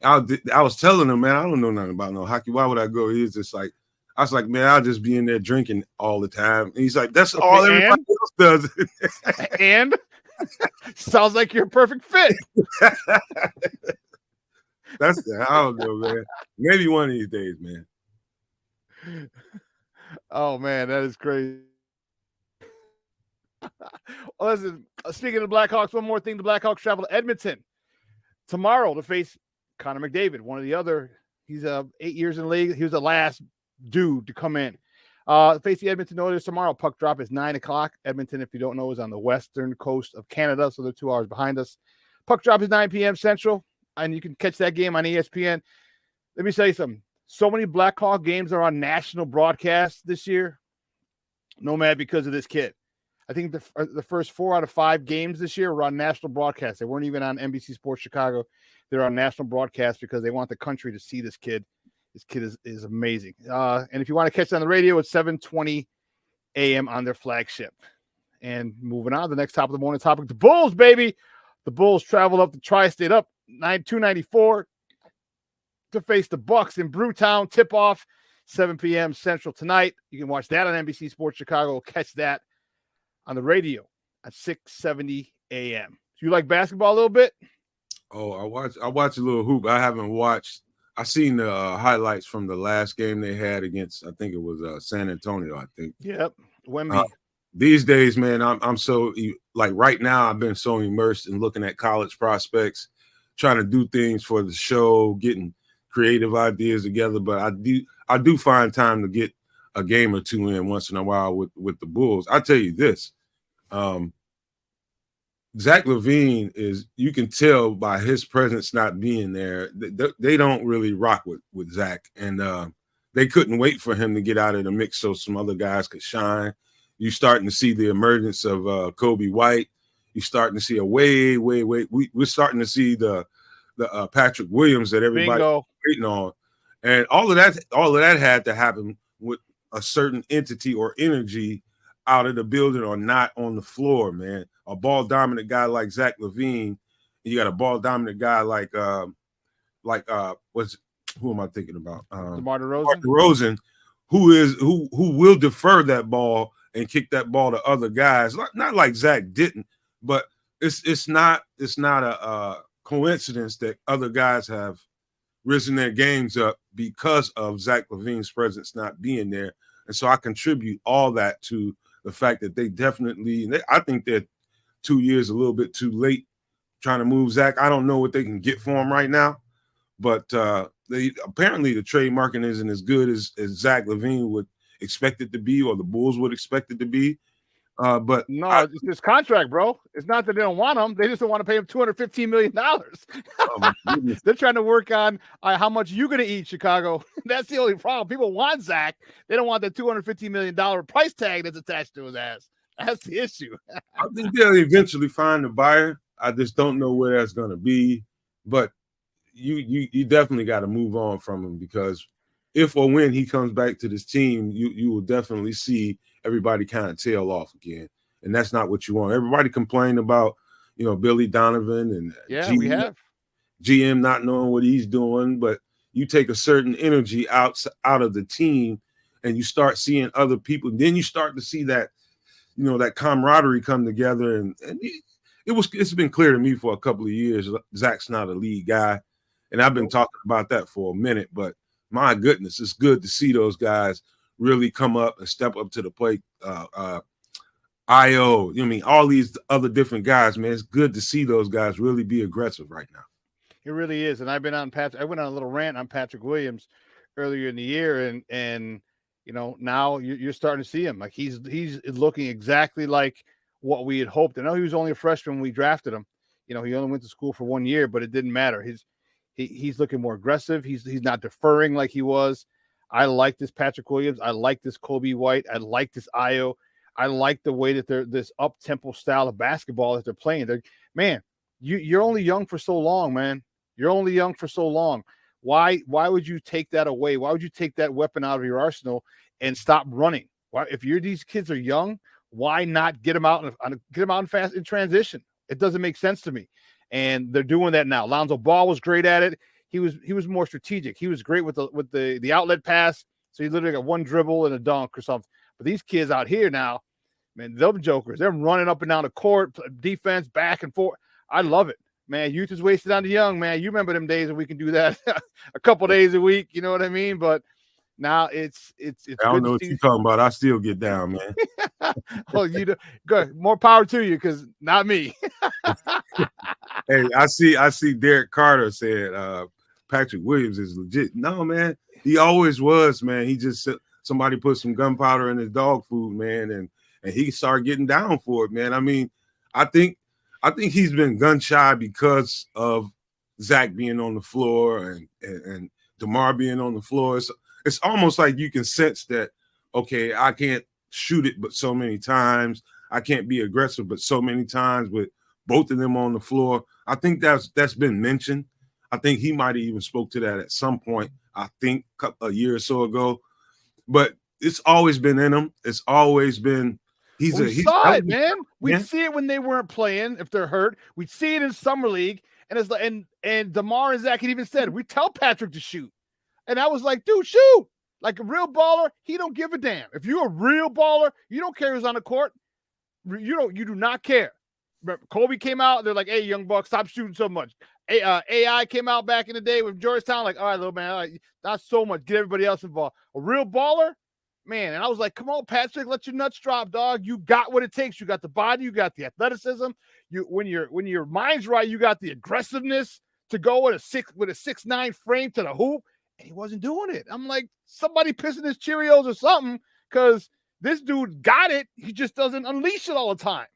I was telling them, man, I don't know nothing about no hockey. Why would I go? He was just like, I was like, man, I'll just be in there drinking all the time. And he's like, that's all everybody else does. And sounds like you're a perfect fit. I don't know, man. Maybe one of these days, man. Oh man, that is crazy. Well, listen, speaking of the Blackhawks, one more thing. The Blackhawks travel to Edmonton tomorrow to face Connor McDavid, one of the other. He's 8 years in the league. He was the last dude to come in. Face the Edmonton Oilers tomorrow. Puck drop is 9:00. Edmonton, if you don't know, is on the western coast of Canada, so they're 2 hours behind us. Puck drop is 9 p.m. Central, and you can catch that game on ESPN. Let me tell you something. So many Blackhawk games are on national broadcast this year. Nomad, because of this kid. I think the first 4 out of 5 games this year were on national broadcast. They weren't even on NBC Sports Chicago. They're on national broadcast because they want the country to see this kid. This kid is amazing. And if you want to catch it on the radio, it's 7:20 a.m. on their flagship. And moving on, the next top of the morning topic, the Bulls, baby. The Bulls traveled up the tri-state up 294 to face the Bucks in Brewtown. Tip-off 7 p.m. Central tonight. You can watch that on NBC Sports Chicago. Catch that on the radio at 6:70 a.m. Do you like basketball a little bit? Oh, I watch a little hoop. I haven't watched. I seen the highlights from the last game they had against. I think it was San Antonio. I think. Yep, Wemby. These days, man, I'm so like right now. I've been so immersed in looking at college prospects, trying to do things for the show, getting creative ideas together. But I do find time to get a game or two in once in a while with the Bulls. I tell you this. Zach LaVine is, you can tell by his presence not being there, they don't really rock with Zach. And they couldn't wait for him to get out of the mix so some other guys could shine. You're starting to see the emergence of Kobe White. You're starting to see we're starting to see the Patrick Williams that everybody's waiting on. And all of that had to happen with a certain entity or energy out of the building or not on the floor, man. A ball dominant guy like Zach LaVine, and you got a ball dominant guy like who am I thinking about? DeMar DeRozan. DeMar DeRozan, who will defer that ball and kick that ball to other guys. Not like Zach didn't, but it's not a coincidence that other guys have risen their games up because of Zach LaVine's presence not being there. And so I contribute all that to the fact that they definitely, I think they're 2 years a little bit too late trying to move Zach. I don't know what they can get for him right now, but apparently the trade market isn't as good as Zach LaVine would expect it to be, or the Bulls would expect it to be. But no, it's this contract, bro. It's not that they don't want him; they just don't want to pay him $215 million. They're trying to work on how much you're going to eat, Chicago. That's the only problem. People want Zach; they don't want the $250 million price tag that's attached to his ass. That's the issue. I think they'll eventually find a buyer. I just don't know where that's going to be. But you definitely got to move on from him, because if or when he comes back to this team, you will definitely see everybody kind of tail off again. And that's not what you want. Everybody complained about, Billy Donovan and we have GM not knowing what he's doing, but you take a certain energy out of the team and you start seeing other people. Then you start to see that, that camaraderie come together. And it's been clear to me for a couple of years, Zach's not a lead guy. And I've been talking about that for a minute, but my goodness, it's good to see those guys really come up and step up to the plate. All these other different guys, man. It's good to see those guys really be aggressive right now. It really is. And I went on a little rant on Patrick Williams earlier in the year, and now you're starting to see him. Like he's looking exactly like what we had hoped. I know he was only a freshman when we drafted him. He only went to school for 1 year, but it didn't matter. He's looking more aggressive. He's not deferring like he was. I like this Patrick Williams. I like this Kobe White. I like this Ayo. I like the way that they're this up-tempo style of basketball that they're playing. You're only young for so long, man. You're only young for so long. Why would you take that away? Why would you take that weapon out of your arsenal and stop running? Why, if these kids are young, why not get them out and fast in transition? It doesn't make sense to me. And they're doing that now. Lonzo Ball was great at it. He was more strategic. He was great with the outlet pass. So he literally got one dribble and a dunk or something. But these kids out here now, man, them jokers, they're running up and down the court, defense, back and forth. I love it, man. Youth is wasted on the young, man. You remember them days when we can do that a couple days a week. You know what I mean? But now it's. I don't know what you're talking about. I still get down, man. Well, good. More power to you, because not me. Hey, I see Derek Carter said Patrick Williams is legit. No, man, he always was, man. He just somebody put some gunpowder in his dog food, man, and he started getting down for it, man. I mean, I think he's been gun shy because of Zach being on the floor and DeMar being on the floor. It's almost like you can sense that, okay, I can't shoot it but so many times. I can't be aggressive but so many times with both of them on the floor. I think that's been mentioned. I think he might have even spoke to that at some point, I think a year or so ago. But it's always been in him. It's always been we saw it, man. We'd see it when they weren't playing, if they're hurt. We'd see it in summer league. And it's like, and DeMar and Zach had even said, we tell Patrick to shoot. And I was like, dude, shoot. Like a real baller, he don't give a damn. If you're a real baller, you don't care who's on the court. You do not care. Remember, Kobe came out, they're like, hey, young buck, stop shooting so much. AI came out back in the day with Georgetown. Like, all right, little man, all right, not so much. Get everybody else involved. A real baller, man. And I was like, come on, Patrick, let your nuts drop, dog. You got what it takes. You got the body. You got the athleticism. When your mind's right, you got the aggressiveness to go with a 6'9" frame to the hoop. And he wasn't doing it. I'm like, somebody pissing his Cheerios or something, because this dude got it. He just doesn't unleash it all the time.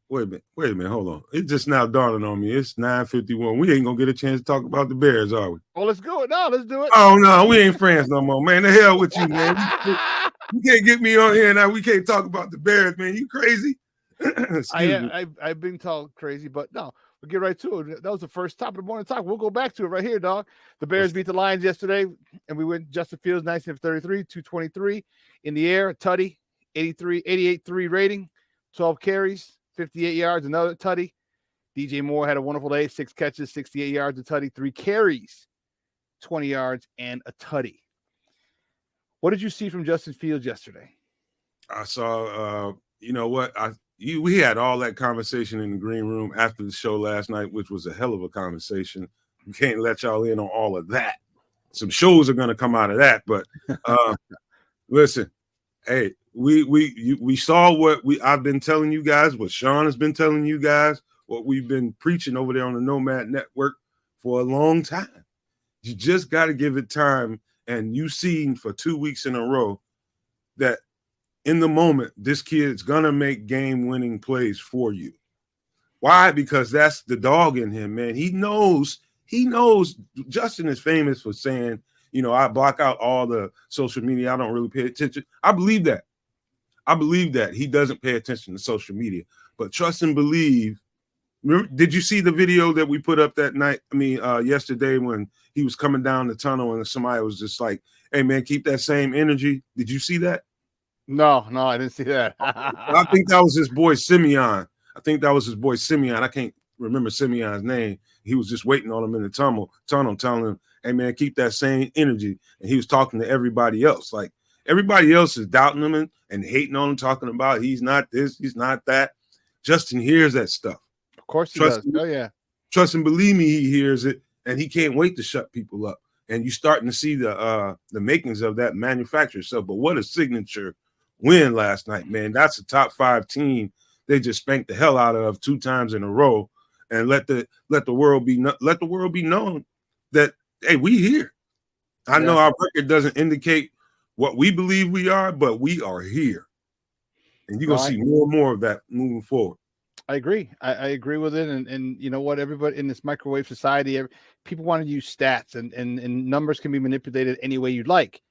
Wait a minute, hold on. It's just now dawning on me. It's 9:51. We ain't gonna get a chance to talk about the Bears, are we? Well, let's go. No, let's do it. Oh no, we ain't friends no more, man. The hell with you, man. You can't get me on here now. We can't talk about the Bears, man. You crazy? I've been told crazy, but no, we'll get right to it. That was the first top of the morning talk. We'll go back to it right here, dog. The Bears beat the Lions yesterday, and we went Justin Fields 19 of 33, 223 in the air, a tutty, 88.3 rating, 12 carries, 58 yards, another tutty. DJ Moore had a wonderful day, 6 catches, 68 yards, a tutty, 3 carries, 20 yards, and a tutty. What did you see from Justin Fields yesterday? I saw, you know what? We had all that conversation in the green room after the show last night, which was a hell of a conversation. We can't let y'all in on all of that. Some shows are going to come out of that, but listen, hey, we saw what I've been telling you guys, what Shawn has been telling you guys, what we've been preaching over there on the Nomad Network for a long time. You just got to give it time, and you've seen for 2 weeks in a row that in the moment, this kid's going to make game-winning plays for you. Why? Because that's the dog in him, man. He knows. Justin is famous for saying, you know, I block out all the social media. I don't really pay attention. I believe that. He doesn't pay attention to social media. But trust and believe. Remember, did you see the video that we put up that night? Yesterday when he was coming down the tunnel and somebody was just like, hey, man, keep that same energy. Did you see that? No, I didn't see that. I think that was his boy Simeon. I can't remember Simeon's name. He was just waiting on him in the tunnel telling him, hey, man, keep that same energy. And he was talking to everybody else. Like, everybody else is doubting him and hating on him, talking about he's not this, he's not that. Justin hears that stuff. Of course he does. Oh, yeah. Trust and believe me, he hears it, and he can't wait to shut people up. And you're starting to see the makings of that manufacture itself. But what a signature win last night, man. That's a top 5 team they just spanked the hell out of 2 times in a row, and let the world be known that, hey, we here. I know our record doesn't indicate what we believe we are, but we are here. And you're going to see more and more of that moving forward. I agree. I agree with it. And you know what? Everybody in this microwave society, people want to use stats and numbers can be manipulated any way you'd like.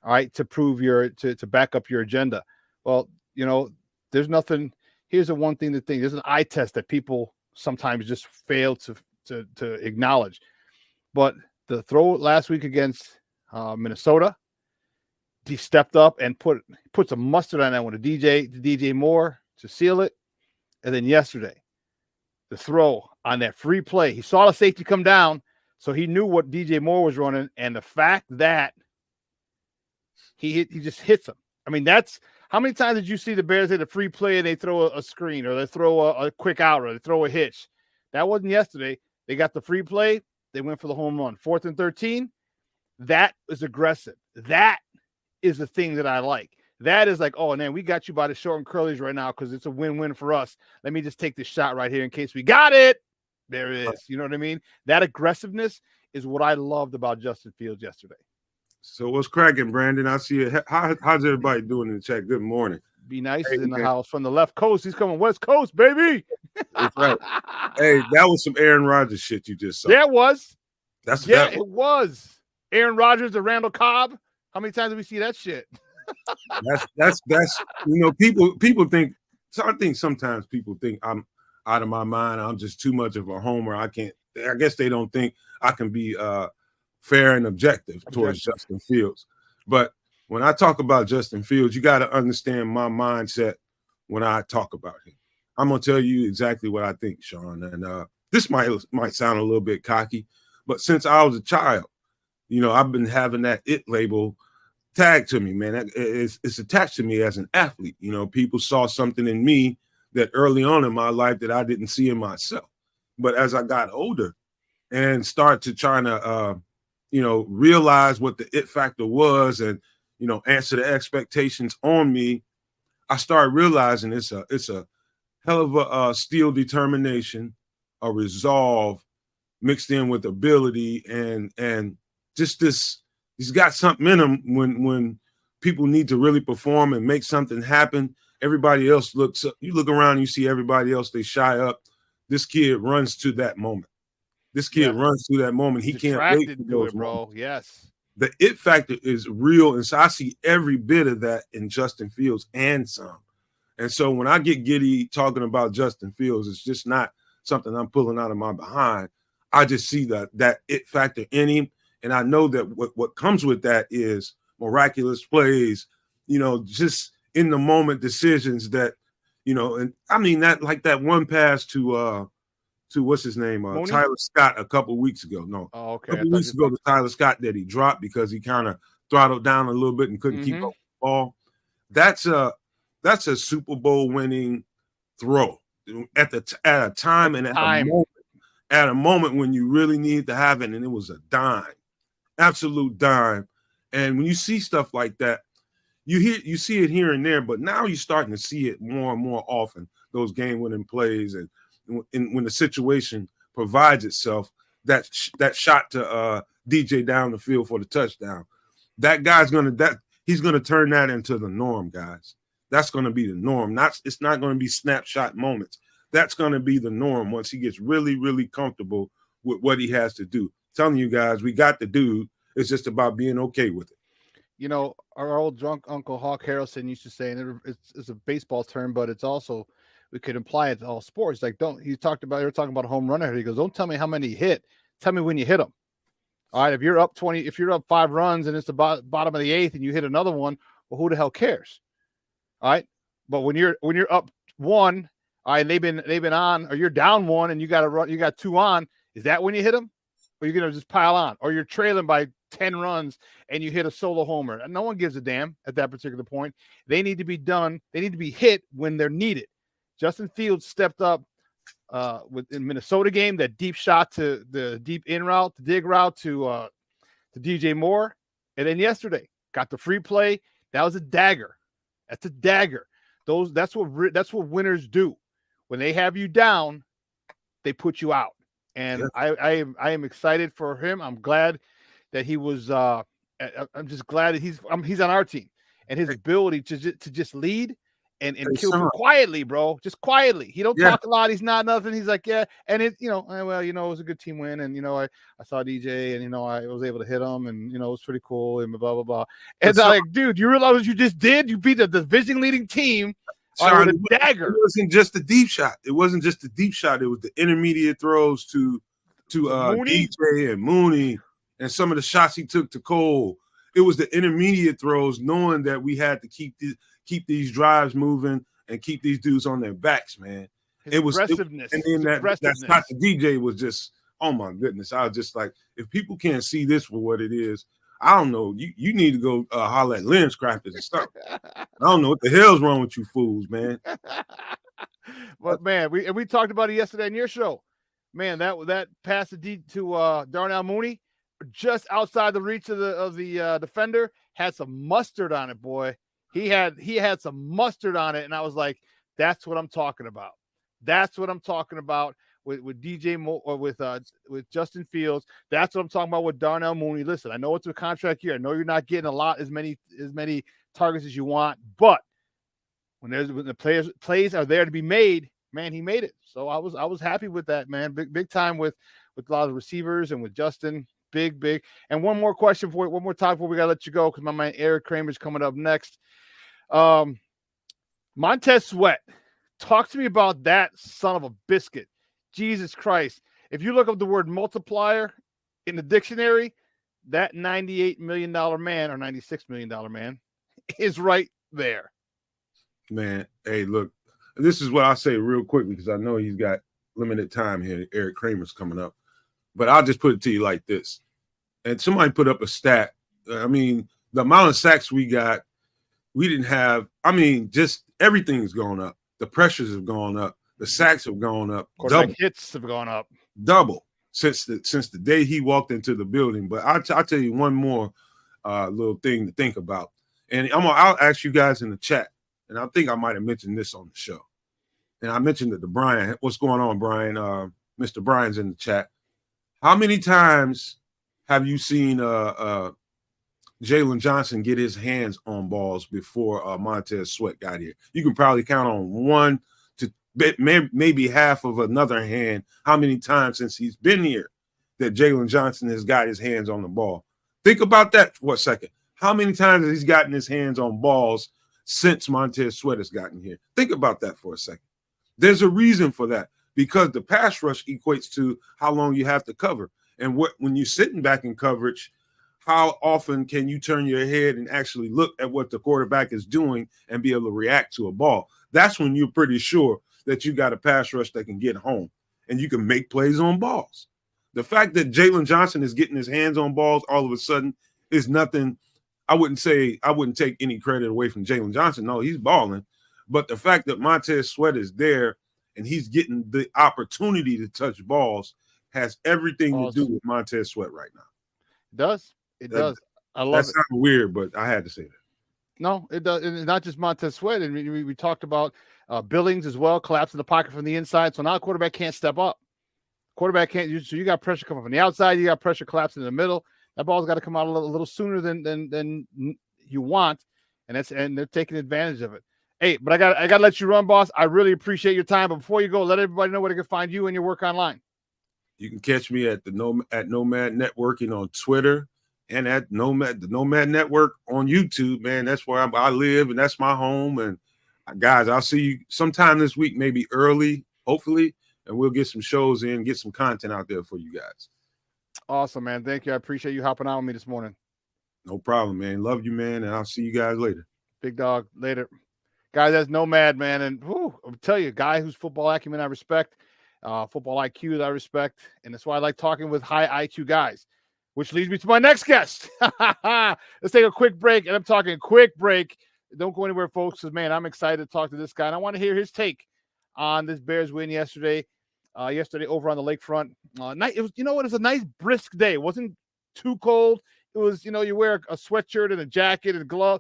All right, to prove to back up your agenda. Well, you know, there's nothing. Here's the one thing there's an eye test that people sometimes just fail to acknowledge. But the throw last week against Minnesota, he stepped up and put some mustard on that one to DJ Moore to seal it. And then yesterday, the throw on that free play, he saw the safety come down, so he knew what DJ Moore was running, and the fact that he just hits him. I mean, that's how many times did you see the Bears hit a free play and they throw a screen, or they throw a quick out, or they throw a hitch? That wasn't yesterday. They got the free play. They went for the home run. 4th and 13. That is aggressive. That is the thing that I like. That is like, oh, man, we got you by the short and curlies right now because it's a win-win for us. Let me just take this shot right here in case we got it. There it is. You know what I mean? That aggressiveness is what I loved about Justin Fields yesterday. So what's cracking, Brandon? I see it. How's everybody doing in the chat? Good morning. Be nice in the house from the left coast. He's coming West Coast, baby. That's right. Hey, that was some Aaron Rodgers shit you just saw. Yeah, it was. It was. Aaron Rodgers and Randall Cobb. How many times did we see that shit? That's you know, people think. So I think sometimes people think I'm out of my mind. I'm just too much of a homer. I guess they don't think I can be fair and objective towards Justin Fields. But when I talk about Justin Fields, you got to understand my mindset when I talk about him. I'm gonna tell you exactly what I think, Shawn. And this might sound a little bit cocky, but since I was a child, you know, I've been having that it label tagged to me, man. It's attached to me as an athlete. You know, people saw something in me that early on in my life that I didn't see in myself. But as I got older, and start to trying to, realize what the it factor was and, answer the expectations on me, I started realizing it's a hell of a steel determination, a resolve mixed in with ability and just this. He's got something in him when people need to really perform and make something happen. Everybody else looks up. You look around, you see everybody else, they shy up. This kid runs to that moment. He can't wait to do it, bro. Yes. The it factor is real. And so I see every bit of that in Justin Fields and some. And so when I get giddy talking about Justin Fields, it's just not something I'm pulling out of my behind. I just see that it factor in him. And I know that what comes with that is miraculous plays, just in the moment decisions that, and I mean that like that one pass to what's his name? Tyler Scott a couple weeks ago. No. Oh, okay. A couple weeks ago to Tyler Scott that he dropped because he kind of throttled down a little bit and couldn't keep up with the ball. That's a Super Bowl winning throw at a time and at a moment when you really need to have it, and it was a dime. Absolute dime. And when you see stuff like that, you see it here and there, but now you're starting to see it more and more often, those game-winning plays. And when the situation provides itself, that shot to DJ down the field for the touchdown, he's going to turn that into the norm, guys. That's going to be the norm. It's not going to be snapshot moments. That's going to be the norm once he gets really, really comfortable with what he has to do. Telling you guys, we got the dude. It's just about being okay with it. Our old drunk uncle Hawk Harrelson used to say, and it's a baseball term, but it's also, we could imply it to all sports. Like, they were talking about a home runner. He goes, don't tell me how many you hit. Tell me when you hit them. All right. If you're up 5 runs and it's the bottom of the 8th and you hit another one, well, who the hell cares? All right. But when you're up 1, all right, they've been on, or you're down 1 and you got 2 on. Is that when you hit them? Or you're going to just pile on, or you're trailing by 10 runs and you hit a solo homer? And no one gives a damn at that particular point. They need to be done. They need to be hit when they're needed. Justin Fields stepped up in Minnesota game, that deep shot to the deep in route, the dig route to DJ Moore. And then yesterday got the free play. That was a dagger. That's a dagger. That's what winners do. When they have you down, they put you out. And I am excited for him. I'm glad that he was. I'm just glad that he's on our team, and his ability to just lead and kill people quietly, bro. Just quietly. He don't talk a lot. He's not nothing. He's like, yeah, and it, it was a good team win, and I saw DJ, and I was able to hit him, and it was pretty cool, and blah blah blah. And I'm like, dude, you realize what you just did? You beat the division leading team. Shawn, with a dagger. It wasn't just the deep shot. It was the intermediate throws to DJ and Mooney, and some of the shots he took to Cole. It was the intermediate throws, knowing that we had to keep these drives moving and keep these dudes on their backs, man. Aggressiveness. And then that shot to DJ was just, oh my goodness. I was just like, if people can't see this for what it is, I don't know. You need to go holler at lens crafters and stuff. I don't know what the hell's wrong with you fools, man. But man, we talked about it yesterday in your show. Man, that pass to Darnell Mooney, just outside the reach of the defender, had some mustard on it, boy. He had some mustard on it, and I was like, that's what I'm talking about. That's what I'm talking about with DJ Moore, or with Justin Fields. That's what I'm talking about with Darnell Mooney. Listen, I know it's a contract year. I know you're not getting as many targets as you want, but when the plays are there to be made, man, he made it. So I was happy with that, man. Big time with a lot of receivers and with Justin. Big. And one more time before we gotta let you go, because my man Erik Kramer is coming up next. Montez Sweat, talk to me about that son of a biscuit. Jesus Christ. If you look up the word multiplier in the dictionary, that $98 million man or $96 million man is right there. Man, hey, look, this is what I'll say real quick, because I know he's got limited time here. Erik Kramer's coming up. But I'll just put it to you like this. And somebody put up a stat. I mean, the amount of sacks we got, we didn't have. I mean, just everything's gone up. The pressures have gone up. The sacks have gone up. Quarterback hits have gone up. Double. since the day he walked into the building. But I'll tell you one more little thing to think about. And I'll ask you guys in the chat, and I think I might have mentioned this on the show. And I mentioned it to Brian. What's going on, Brian? Mr. Brian's in the chat. How many times have you seen Jalen Johnson get his hands on balls before Montez Sweat got here? You can probably count on one to maybe half of another hand how many times since he's been here that Jalen Johnson has got his hands on the ball. Think about that for a second. How many times has he gotten his hands on balls since Montez Sweat has gotten here? Think about that for a second. There's a reason for that, because the pass rush equates to how long you have to cover. And when you're sitting back in coverage, how often can you turn your head and actually look at what the quarterback is doing and be able to react to a ball? That's when you're pretty sure that you got a pass rush that can get home and you can make plays on balls. The fact that Jalen Johnson is getting his hands on balls all of a sudden is nothing. I wouldn't take any credit away from Jalen Johnson. No, he's balling. But the fact that Montez Sweat is there and he's getting the opportunity to touch balls has everything to do with Montez Sweat right now. It does. It does. I love it. That's kind of weird, but I had to say that. No, it does. It's not just Montez Sweat. And we talked about Billings as well, collapsing the pocket from the inside. So now the quarterback can't step up. Quarterback can't. So you got pressure coming from the outside. You got pressure collapsing in the middle. That ball's got to come out a little sooner than you want, and they're taking advantage of it. Hey, but I got to let you run, boss. I really appreciate your time. But before you go, let everybody know where they can find you and your work online. You can catch me at Nomad Networking on Twitter and at the Nomad Network on YouTube. Man, that's where I live, and that's my home. And guys, I'll see you sometime this week, maybe early, hopefully, and we'll get some shows in, get some content out there for you guys. Awesome, man. Thank you. I appreciate you hopping out with me this morning. No problem, man. Love you, man, and I'll see you guys later. Big dog, later. Guys, that's Nomad, man. And I'll tell you, a guy whose football acumen I respect, football IQ that I respect, and that's why I like talking with high IQ guys, which leads me to my next guest. Let's take a quick break, and I'm talking quick break. Don't go anywhere, folks, because, man, I'm excited to talk to this guy, and I want to hear his take on this Bears win yesterday. Yesterday over on the lakefront. It was, it was a nice brisk day. It wasn't too cold. It was, you wear a sweatshirt and a jacket and a glove.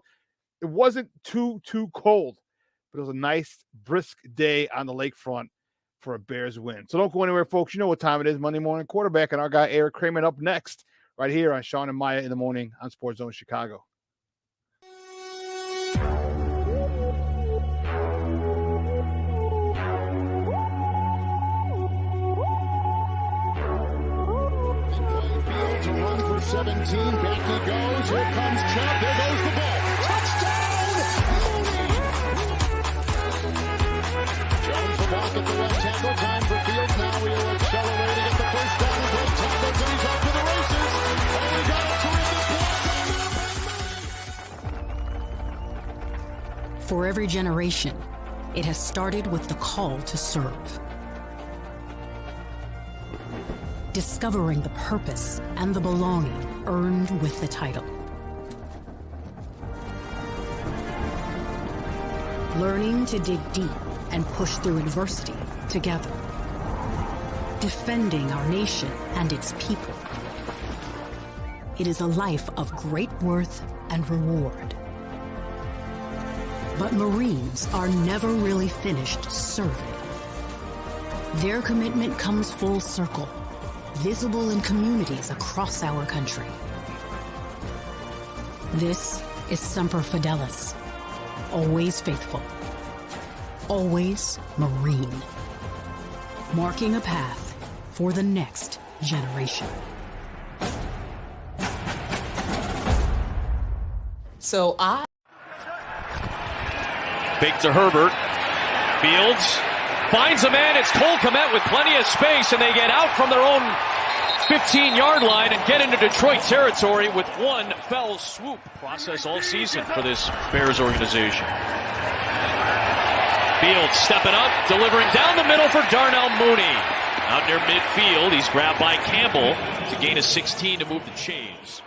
It wasn't too cold, but it was a nice brisk day on the lakefront for a Bears win. So don't go anywhere, folks. You know what time it is. Monday Morning Quarterback, and our guy Erik Kramer up next right here on Shawn and Maya in the morning on Sports Zone Chicago. To run for 17, back he goes, here comes Chubb, there goes the ball, touchdown, Jones will walk at the left tackle, time for Fields, now he'll accelerate to get the first down, and break tackles, and he's off to the races, and he got a terrific block. For every generation, it has started with the call to serve. Discovering the purpose and the belonging earned with the title. Learning to dig deep and push through adversity together. Defending our nation and its people. It is a life of great worth and reward. But Marines are never really finished serving. Their commitment comes full circle, visible in communities across our country. This is Semper Fidelis, always faithful, always Marine, marking a path for the next generation. So Fake to Herbert. Fields finds a man. It's Cole Kmet with plenty of space, and they get out from their own 15-yard line and get into Detroit territory with one fell swoop. Process all season for this Bears organization. Fields stepping up, delivering down the middle for Darnell Mooney. Out near midfield, he's grabbed by Campbell to gain a 16 to move the chains.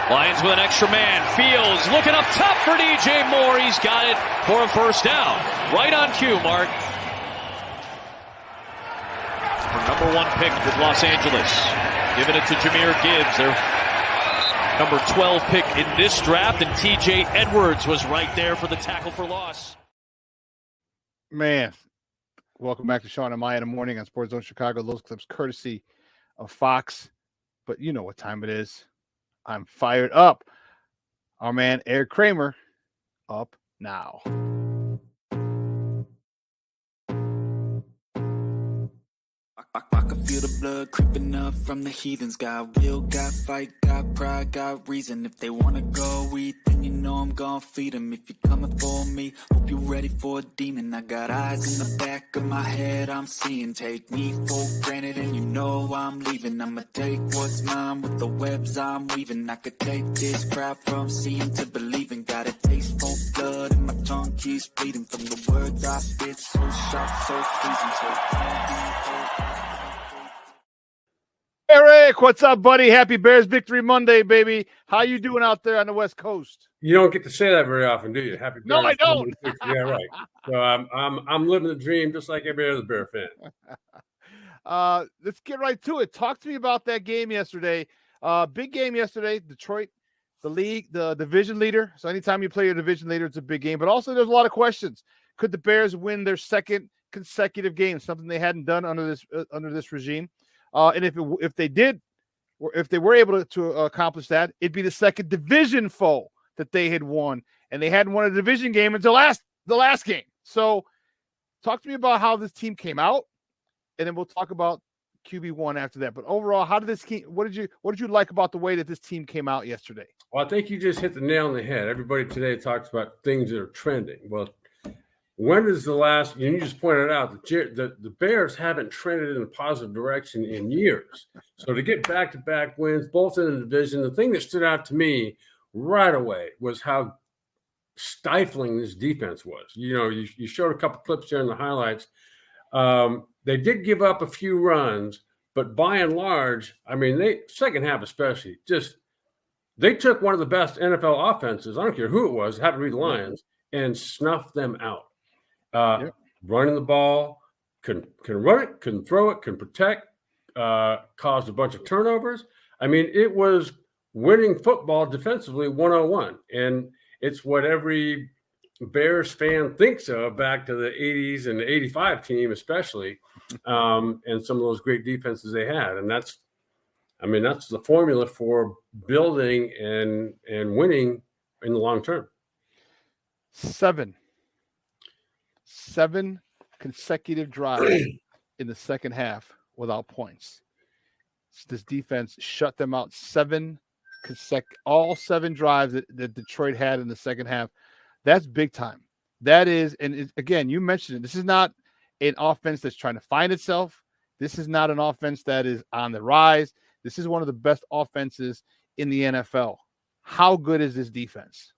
Lions with an extra man. Fields looking up top for DJ Moore. He's got it for a first down. Right on cue, Mark. For number 1 pick with Los Angeles. Giving it to Jahmyr Gibbs, their number 12 pick in this draft, and TJ Edwards was right there for the tackle for loss. Man, welcome back to Shawn and Maya in the morning on Sports Zone Chicago. Those clips courtesy of Fox, but you know what time it is. I'm fired up. Our man Erik Kramer up now. I can feel the blood creeping up from the heathens. Got will, got fight, got pride, got reason. If they wanna go eat, then you know I'm gonna feed them. If you're coming for me, hope you're ready for a demon. I got eyes in the back of my head, I'm seeing. Take me for granted and you know I'm leaving. I'ma take what's mine with the webs I'm weaving. I could take this crowd from seeing to believing. Got a taste for blood and my tongue keeps bleeding. From the words I spit, so sharp, so freezing. So Erik, what's up, buddy? Happy Bears Victory Monday, baby. How you doing out there on the West Coast? You don't get to say that very often, do you? Happy Bears. No, I don't. Yeah, right. So I'm living the dream just like every other Bear fan. Let's get right to it. Talk to me about that game yesterday. Big game yesterday. Detroit, the league, the division leader. So anytime you play your division leader, it's a big game. But also, there's a lot of questions. Could the Bears win their second consecutive game? Something they hadn't done under this regime. And if they did, or if they were able to accomplish that, it'd be the second division foe that they had won, and they hadn't won a division game until the last game. So, talk to me about how this team came out, and then we'll talk about QB1 after that. But overall, how did this team? What did you like about the way that this team came out yesterday? Well, I think you just hit the nail on the head. Everybody today talks about things that are trending. Well, when is the last? You just pointed out that the Bears haven't trended in a positive direction in years. So to get back-to-back wins, both in the division, the thing that stood out to me right away was how stifling this defense was. You know, you showed a couple clips there in the highlights. They did give up a few runs, but by and large, I mean, second half especially, they took one of the best NFL offenses. I don't care who it was, it happened to be the Lions, and snuffed them out. Running the ball, can run it, can throw it, can protect, caused a bunch of turnovers. I mean, it was winning football defensively 101. And it's what every Bears fan thinks of back to the 80s and the 85 team especially, and some of those great defenses they had. And that's the formula for building and winning in the long term. 7 consecutive drives in the second half without points. This defense shut them out. All 7 drives that Detroit had in the second half. That's big time. That is, and again, you mentioned it. This is not an offense that's trying to find itself. This is not an offense that is on the rise. This is one of the best offenses in the NFL. How good is this defense?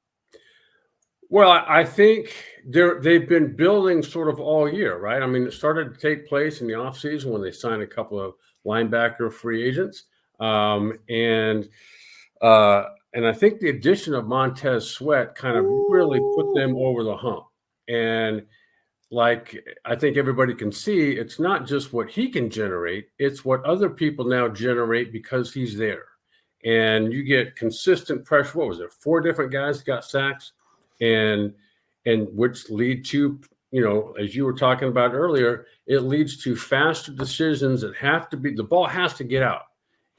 Well, I think they've been building sort of all year, right? I mean, it started to take place in the offseason when they signed a couple of linebacker free agents. And I think the addition of Montez Sweat kind of really put them over the hump. And like I think everybody can see, it's not just what he can generate, it's what other people now generate because he's there. And you get consistent pressure. What was it? 4 different guys got sacks. And which lead to, you know, as you were talking about earlier, it leads to faster decisions that have to be, the ball has to get out.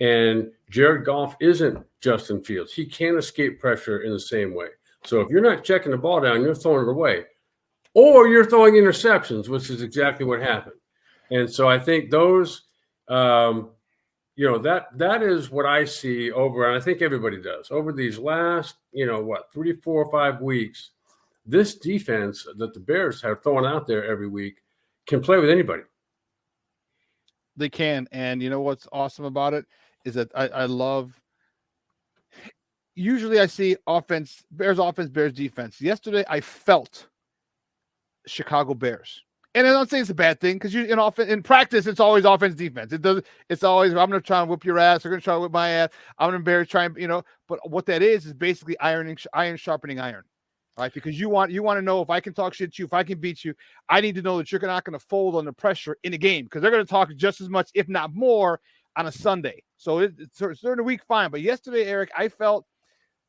And Jared Goff isn't Justin Fields. He can't escape pressure in the same way. So if you're not checking the ball down, you're throwing it away. Or you're throwing interceptions, which is exactly what happened. And so I think those, you know, that is what I see over, and I think everybody does, over these last, 3, 4, 5 weeks, this defense that the Bears have thrown out there every week can play with anybody. They can. And you know what's awesome about it is that I love, usually I see offense, Bears defense. Yesterday I felt Chicago Bears. And I'm not saying it's a bad thing because in practice it's always offense defense. It's always I'm going to try and whip your ass. They're going to try to whip my ass. I'm going to try and But what that is basically iron sharpening iron. All right, because you want to know if I can talk shit to you, if I can beat you, I need to know that you're not going to fold under pressure in a game because they're going to talk just as much, if not more, on a Sunday. So it's during the week, fine. But yesterday, Eric, I felt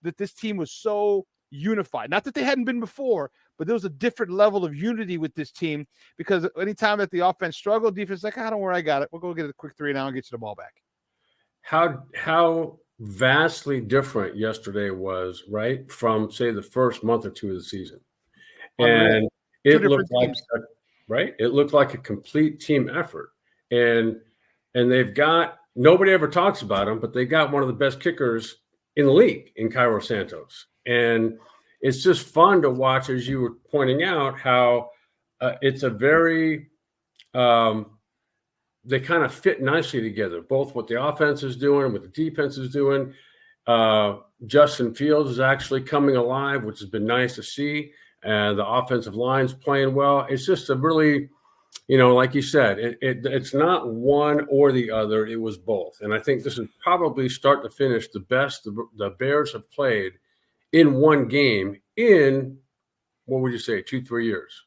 that this team was so unified. Not that they hadn't been before, but there was a different level of unity with this team because anytime that the offense struggled, defense is like, I don't worry, I got it. We'll go get a quick 3 now and get you the ball back. How vastly different yesterday was, right, from say the first month or two of the season, and it looked like it looked like a complete team effort, and they've got nobody ever talks about them, but they got one of the best kickers in the league in Cairo Santos, and it's just fun to watch, as you were pointing out, how it's a very they kind of fit nicely together, both what the offense is doing, what the defense is doing. Justin Fields is actually coming alive, which has been nice to see. And the offensive line's playing well. It's just a really, like you said, it's not one or the other. It was both. And I think this is probably start to finish the best the Bears have played in one game in, what would you say, 2-3 years?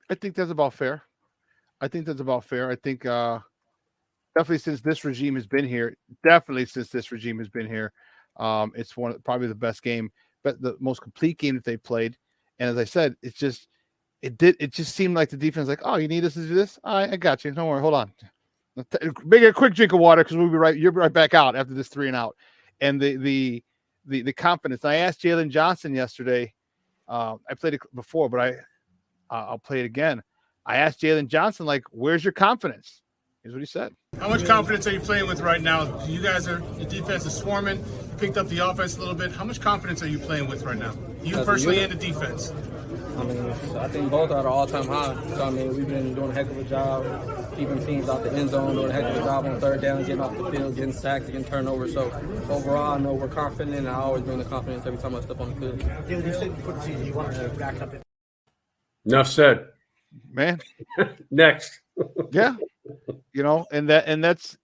I think that's about fair. I think definitely since this regime has been here, it's probably the best game, but the most complete game that they played. And as I said, it just seemed like the defense like, oh, you need us to do this? I got you. Don't worry. Hold on. Make a quick drink of water because you'll be right back out after this 3 and out. And the confidence. I asked Jalen Johnson yesterday. I played it before, but I'll play it again. I asked Jalen Johnson, like, where's your confidence? Here's what he said. How much confidence are you playing with right now? You guys the defense is swarming. You picked up the offense a little bit. How much confidence are you playing with right now? You personally and the defense. I think both are at an all-time high. So, we've been doing a heck of a job keeping teams out the end zone, doing a heck of a job on third down, getting off the field, getting sacked, getting turnovers. So, overall, I know we're confident, and I always bring the confidence every time I step on the field. David, you said before the season you wanted to back up. Enough said. Man. Next. Yeah. And that's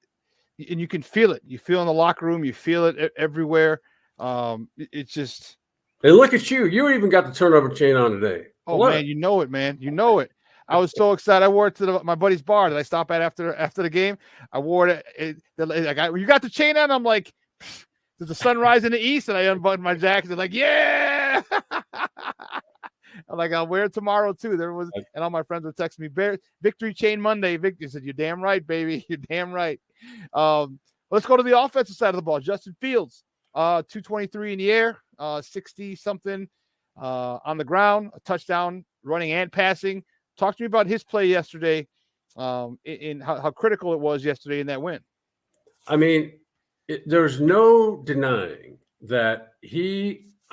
you can feel it. You feel in the locker room, you feel it everywhere. It's just. And look at you. You even got the turnover chain on today. Oh, man, you know it, man. You know it. I was so excited. I wore it to my buddy's bar that I stopped at after the game. I wore it. You got the chain on? I'm like, there's the sun rise in the east, and I unbuttoned my jacket. They're like, yeah. I'm like, I'll wear it tomorrow too. And all my friends were texting me, Victory Chain Monday. Victor said, you're damn right, baby. You're damn right. Let's go to the offensive side of the ball. Justin Fields, 223 in the air, 60 something on the ground, a touchdown running and passing. Talk to me about his play yesterday, in how critical it was yesterday in that win. There's no denying that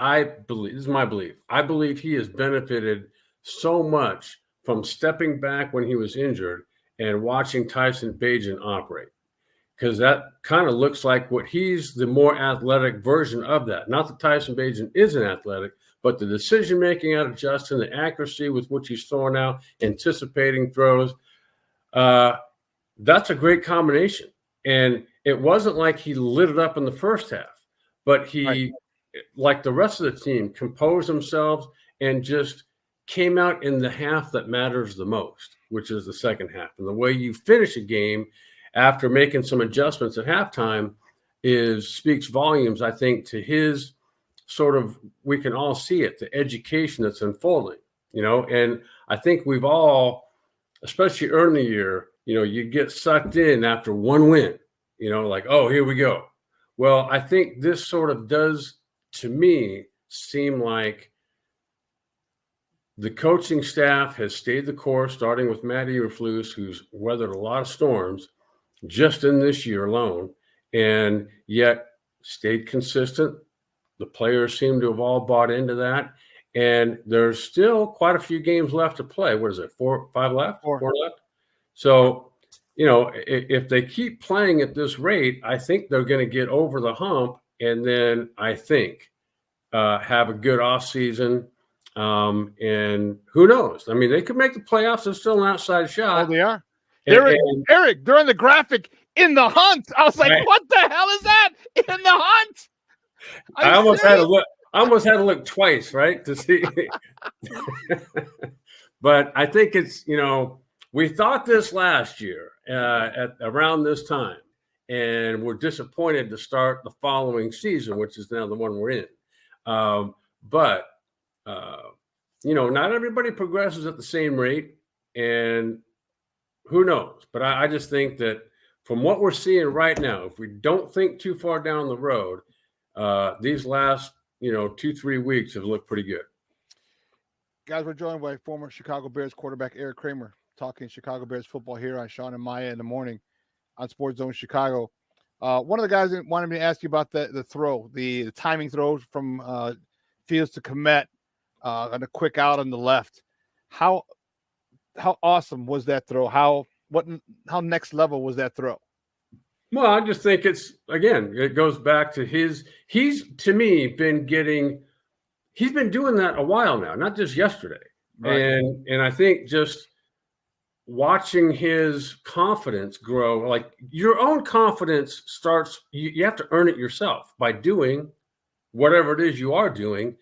I believe, this is my belief, I believe he has benefited so much from stepping back when he was injured and watching Tyson Bagent operate. Because that kind of looks like he's the more athletic version of that. Not that Tyson Bagent isn't athletic, but the decision-making out of Justin, the accuracy with which he's throwing out, anticipating throws, that's a great combination. And it wasn't like he lit it up in the first half, but he, like the rest of the team, composed themselves and just came out in the half that matters the most, which is the second half. And the way you finish a game after making some adjustments at halftime speaks volumes, I think, to his sort of, we can all see it, the education that's unfolding, and I think we've all, especially early in the year, you get sucked in after one win, like, oh, here we go. Well, I think this sort of does, to me, seem like the coaching staff has stayed the course, starting with Matt Eberflus, who's weathered a lot of storms just in this year alone, and yet stayed consistent. The players seem to have all bought into that, and there's still quite a few games left to play. What is it, 4 left? Four left? So, if they keep playing at this rate, I think they're going to get over the hump, and then I think have a good offseason. And who knows? They could make the playoffs. There's still an outside shot. Oh, they are. Eric, during the graphic, in the hunt. I was like, what the hell is that? In the hunt? I almost had to I almost had to look twice, right, to see. But I think it's, we thought this last year at around this time, and we're disappointed to start the following season, which is now the one we're in. But not everybody progresses at the same rate, and who knows? But I just think that from what we're seeing right now, if we don't think too far down the road, these last 2-3 weeks have looked pretty good. Guys, we're joined by former Chicago Bears quarterback Erik Kramer, talking Chicago Bears football here on Shawn and Maya in the morning on Sports Zone Chicago. One of the guys wanted me to ask you about the throw, the timing throw from Fields to Kmet on a quick out on the left. How awesome was that throw? How next level was that throw? Well, I just think it goes back to he's to me he's been doing that a while now, not just yesterday. Right. And I think just watching his confidence grow, like your own confidence starts, you have to earn it yourself by doing whatever it is you are doing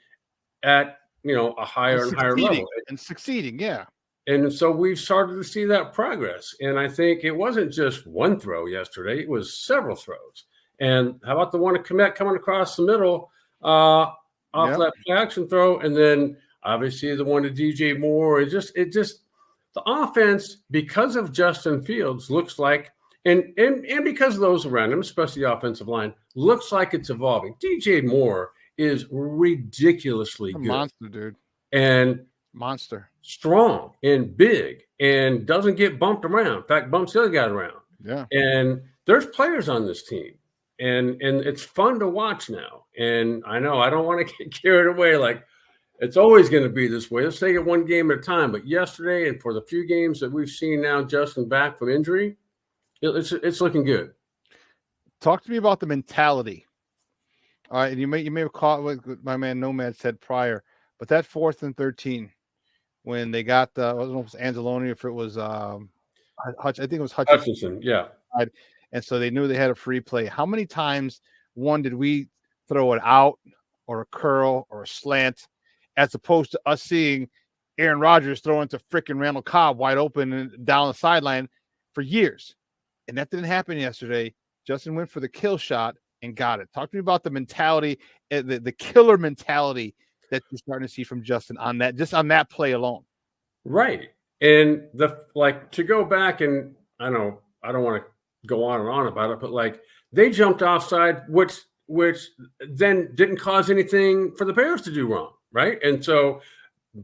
at, a higher and higher level. And succeeding, yeah. And so we've started to see that progress. And I think it wasn't just one throw yesterday. It was several throws. And how about the one to Kmet coming across the middle off that play action throw? And then obviously the one to DJ Moore. It just the offense, because of Justin Fields, looks like, and because of those around him, especially the offensive line, looks like it's evolving. DJ Moore is ridiculously good. Monster, dude. And monster. Strong and big and doesn't get bumped around. In fact, bumps the other guy around. Yeah. And there's players on this team. And it's fun to watch now. And I know I don't want to get carried away like it's always going to be this way. Let's take it one game at a time. But yesterday and for the few games that we've seen now, Justin back from injury, it's looking good. Talk to me about the mentality. All right, and you may have caught what my man Nomad said prior, but that 4th and 13 when they got I don't know if it was Anzalone, if it was I think it was Hutchinson, yeah. And so they knew they had a free play. How many times, did we throw it out or a curl or a slant, as opposed to us seeing Aaron Rodgers throw into freaking Randall Cobb wide open and down the sideline for years? And that didn't happen yesterday. Justin went for the kill shot and got it. Talk to me about the mentality, the killer mentality that you're starting to see from Justin on that play alone. Right. And to go back, and I don't want to go on and on about it, but they jumped offside, which then didn't cause anything for the Bears to do wrong. Right. And so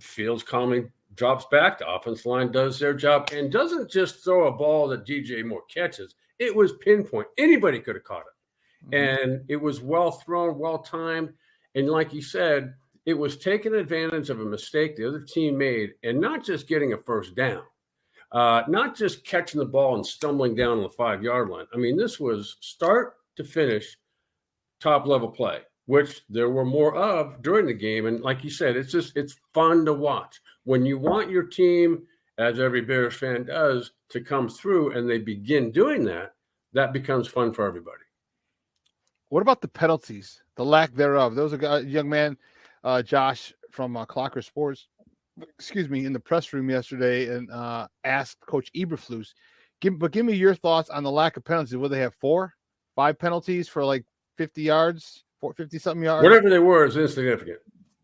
Fields calmly drops back. The offensive line does their job and doesn't just throw a ball that DJ Moore catches. It was pinpoint. Anybody could have caught it. And it was well thrown, well timed. And like you said, it was taking advantage of a mistake the other team made and not just getting a first down, not just catching the ball and stumbling down on the 5-yard line. I mean, this was start to finish top level play, which there were more of during the game. And like you said, it's fun to watch. When you want your team, as every Bears fan does, to come through and they begin doing that, that becomes fun for everybody. What about the penalties, the lack thereof? There was a young man, Josh from Clocker Sports, in the press room yesterday and asked Coach Eberflus, give me your thoughts on the lack of penalties. Will they have 4, 5 penalties for 50 yards, 50-something yards? Whatever they were is insignificant.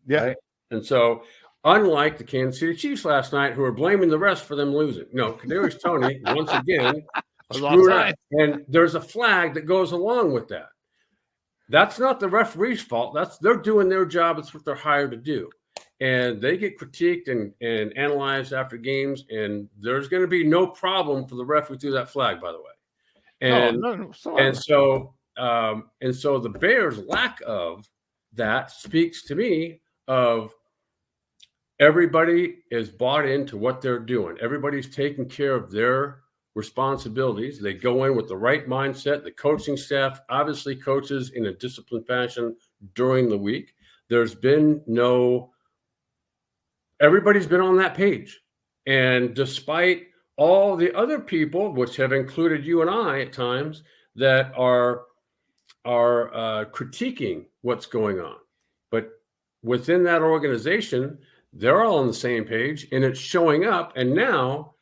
Yeah. Right? And so, unlike the Kansas City Chiefs last night, who are blaming the refs for them losing. No, Kadarius Toney, once again, screwed up. And there's a flag that goes along with that. That's not the referee's fault. They're doing their job. It's what they're hired to do. And they get critiqued and analyzed after games, and there's going to be no problem for the referee to that flag, by the way. And so the Bears' lack of that speaks to me of everybody is bought into what they're doing. Everybody's taking care of their responsibilities. They go in with the right mindset. The coaching staff obviously coaches in a disciplined fashion during the week. There's been everybody's been on that page. And despite all the other people, which have included you and I at times, that are critiquing what's going on. But within that organization, they're all on the same page, and it's showing up. And now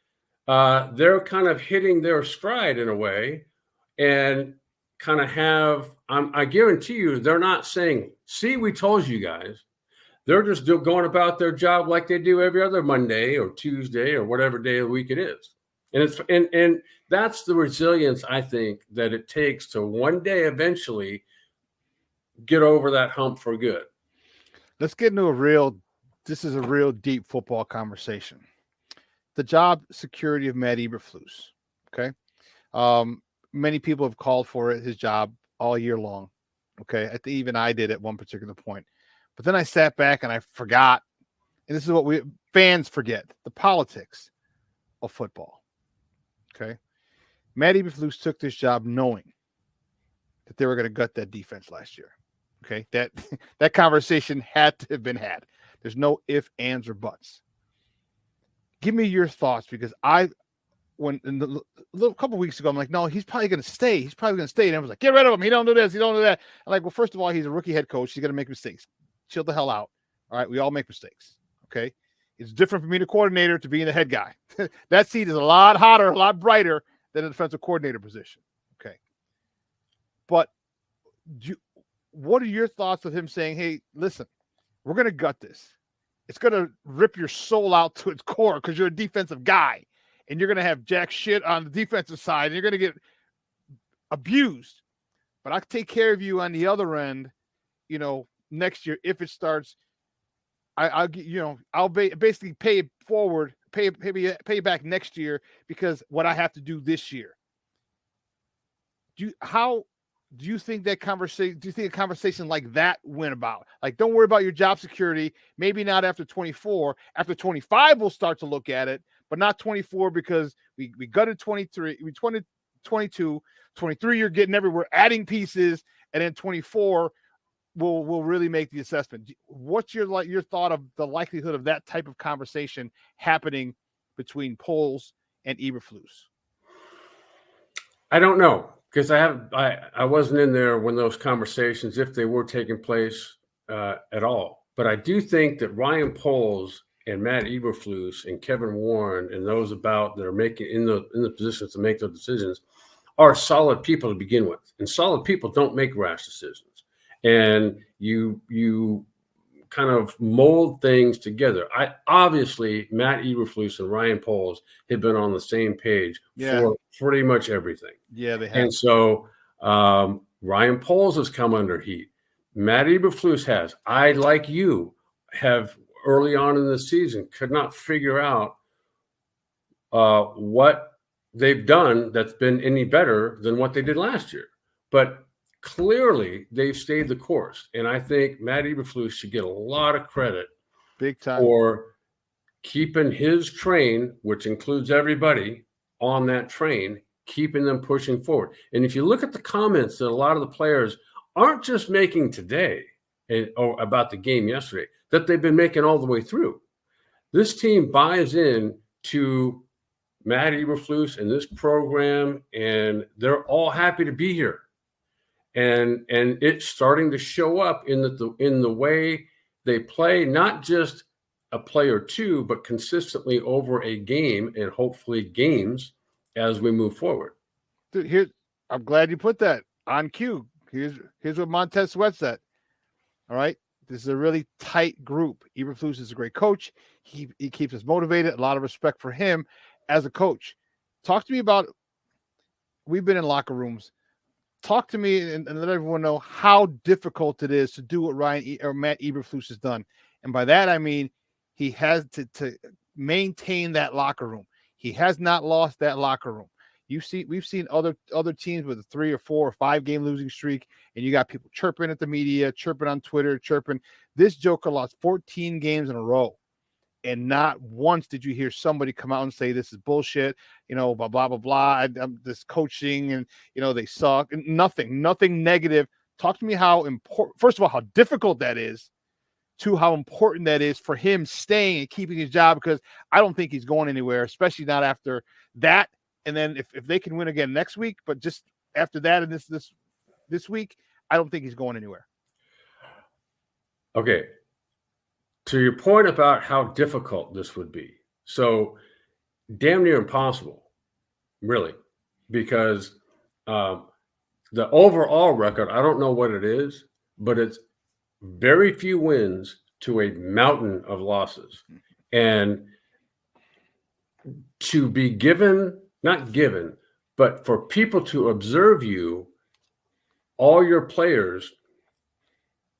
they're kind of hitting their stride in a way, and kind of have. I guarantee you, they're not saying, "See, we told you guys." They're just going about their job like they do every other Monday or Tuesday or whatever day of the week it is. And that's the resilience, I think, that it takes to one day eventually get over that hump for good. Let's get into this is a real deep football conversation. The job security of Matt Eberflus. Okay. Many people have called for his job all year long. Okay. I think even I did at one particular point. But then I sat back and I forgot, and this is what we fans forget, the politics of football. Okay. Matt Eberflus took this job knowing that they were going to gut that defense last year. Okay. That conversation had to have been had. There's no ifs, ands, or buts. Give me your thoughts, because a couple of weeks ago, I'm like, no, he's probably going to stay. He's probably going to stay. And I was like, get rid of him. He don't do this. He don't do that. I'm like, well, first of all, he's a rookie head coach. He's going to make mistakes. Chill the hell out. All right. We all make mistakes. Okay. It's different for being a coordinator to being the head guy. That seat is a lot hotter, a lot brighter than a defensive coordinator position. Okay. But what are your thoughts of him saying, hey, listen, we're going to gut this. It's going to rip your soul out to its core because you're a defensive guy and you're going to have jack shit on the defensive side and you're going to get abused. But I'll take care of you on the other end, next year if it starts. I'll basically pay it forward, pay back next year because what I have to do this year. Do you think that conversation? Do you think a conversation like that went about? Like, don't worry about your job security. Maybe not after 24. After 25, we'll start to look at it, but not 24 because we gutted 23. We 22, 23. You're getting everywhere, adding pieces, and then 24. We'll really make the assessment. What's your thought of the likelihood of that type of conversation happening between Poles and Eberflus? I don't know, because I wasn't in there when those conversations, if they were taking place at all. But I do think that Ryan Poles and Matt Eberflus and Kevin Warren and those about that are making in the positions to make those decisions are solid people to begin with, and solid people don't make rash decisions. And you kind of mold things together. Obviously Matt Eberflus and Ryan Poles have been on the same page for pretty much everything. Yeah, they have. And so Ryan Poles has come under heat. Matt Eberflus has. I, like you, have early on in the season could not figure out what they've done that's been any better than what they did last year. But clearly, they've stayed the course, and I think Matt Eberflus should get a lot of credit, big time, for keeping his train, which includes everybody on that train, keeping them pushing forward. And if you look at the comments that a lot of the players aren't just making today or about the game yesterday, that they've been making all the way through, this team buys in to Matt Eberflus and this program, and they're all happy to be here. And it's starting to show up in the way they play, not just a play or two, but consistently over a game and hopefully games as we move forward. Dude, I'm glad you put that on cue. Here's what Montez Sweat said. All right, this is a really tight group. Eberflus is a great coach. He keeps us motivated. A lot of respect for him as a coach. Talk to me about. We've been in locker rooms. Talk to me and let everyone know how difficult it is to do what Matt Eberflus has done. And by that, I mean he has to maintain that locker room. He has not lost that locker room. We've seen other teams with a 3 or 4 or 5 game losing streak, and you got people chirping at the media, chirping on Twitter, chirping. This joker lost 14 games in a row. And not once did you hear somebody come out and say this is bullshit, blah, blah, blah, blah. This coaching and, they suck. Nothing negative. Talk to me how important, first of all, how difficult that is, to how important that is for him staying and keeping his job, because I don't think he's going anywhere, especially not after that. And then if they can win again next week, but just after that and this week, I don't think he's going anywhere. Okay. to your point about how difficult this would be, so damn near impossible, really, because the overall record, I don't know what it is, but it's very few wins to a mountain of losses. And to be given, not given, but for people to observe you, all your players,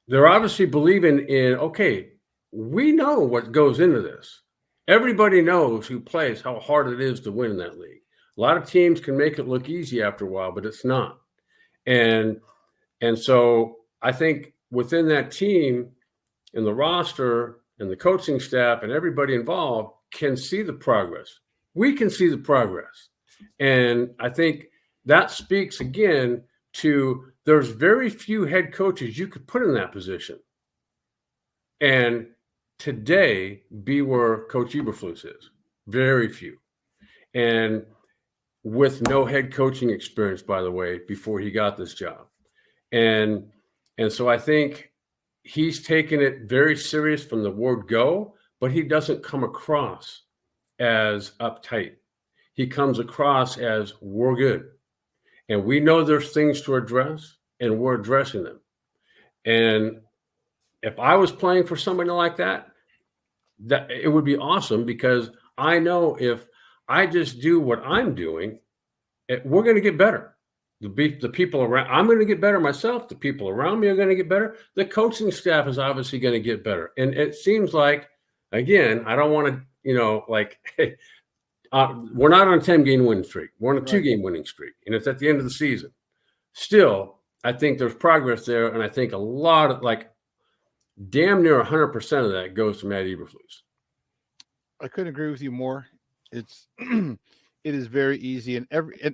they're obviously believing in, okay, we know what goes into this. Everybody knows who plays how hard it is to win in that league. A lot of teams can make it look easy after a while, but it's not. And so I think within that team and the roster and the coaching staff and everybody involved can see the progress. We can see the progress. And I think that speaks again to there's very few head coaches you could put in that position. And today be where Coach Eberflus is. Very few. And with no head coaching experience, by the way, before he got this job. And so I think he's taken it very serious from the word go, but he doesn't come across as uptight. He comes across as we're good. And we know there's things to address, and we're addressing them. And if I was playing for somebody like that, that it would be awesome, because I know if I just do what I'm doing, we're going to get better. The people around, I'm going to get better myself. The people around me are going to get better. The coaching staff is obviously going to get better. And it seems like, again, I don't want to, hey, we're not on a 10-game winning streak. We're on a 2-game winning streak, and it's at the end of the season. Still, I think there's progress there, and I think a lot of, damn near 100% of that goes to Matt Eberflus. I couldn't agree with you more. It's it is very easy, and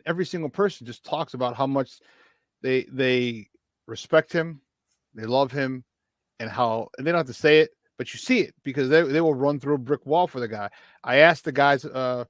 every single person just talks about how much they respect him, they love him, and they don't have to say it, but you see it, because they will run through a brick wall for the guy. I asked the guys about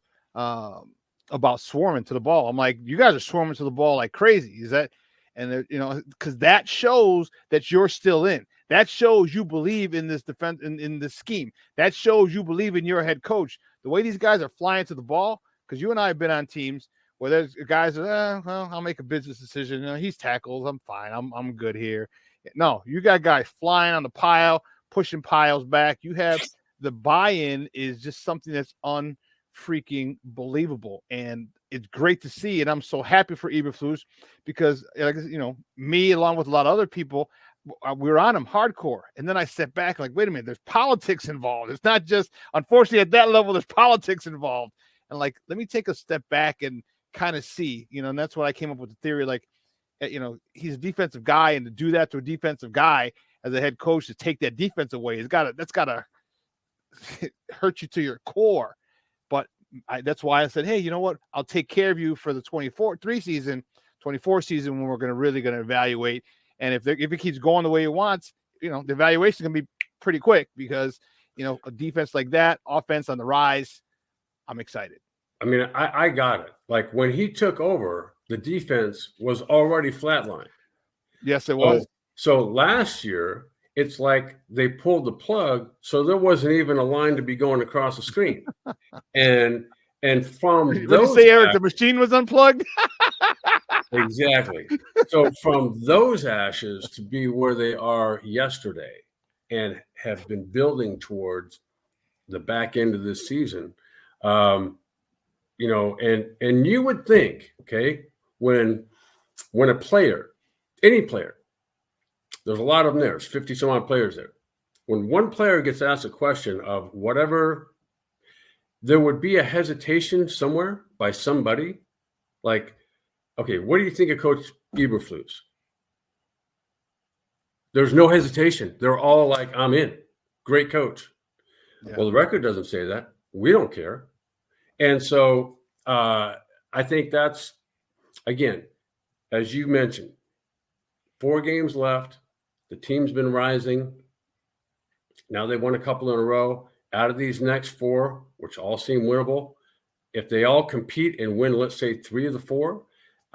swarming to the ball. I'm like, you guys are swarming to the ball like crazy. Is that? And because that shows that you're still in. That shows you believe in this defense, in this scheme. That shows you believe in your head coach. The way these guys are flying to the ball, because you and I have been on teams where there's guys that, well, I'll make a business decision. He's tackled. I'm fine. I'm good here. No, you got guys flying on the pile, pushing piles back. You have the buy-in is just something that's unfreaking believable, and it's great to see. And I'm so happy for Eberflus, because, me along with a lot of other people, we were on him hardcore. And then I stepped back, wait a minute, there's politics involved. It's not just, unfortunately, at that level, there's politics involved. And let me take a step back and kind of see, and that's what I came up with the theory. He's a defensive guy, and to do that to a defensive guy as a head coach, to take that defense away, that's got to hurt you to your core. But that's why I said, hey, you know what? I'll take care of you for the 24 season when we're really going to evaluate. And if it keeps going the way he wants, the evaluation is going to be pretty quick, because, a defense like that, offense on the rise, I'm excited. I mean, I got it. When he took over, the defense was already flatlined. Yes, it was. So last year, it's like they pulled the plug, so there wasn't even a line to be going across the screen. and from What those, did you say, Eric? The machine was unplugged. Exactly. So from those ashes to be where they are yesterday, and have been building towards the back end of this season, and you would think, okay, when a player, any player, there's a lot of them there. There's 50 some odd players there. When one player gets asked a question of whatever, there would be a hesitation somewhere by somebody, okay, what do you think of Coach Eberflus? There's no hesitation. They're all like, I'm in. Great coach. Yeah. Well, the record doesn't say that. We don't care. And so I think that's, again, as you mentioned, 4 games left. The team's been rising. Now they won a couple in a row. Out of these next 4, which all seem winnable, if they all compete and win, let's say 3 of the 4,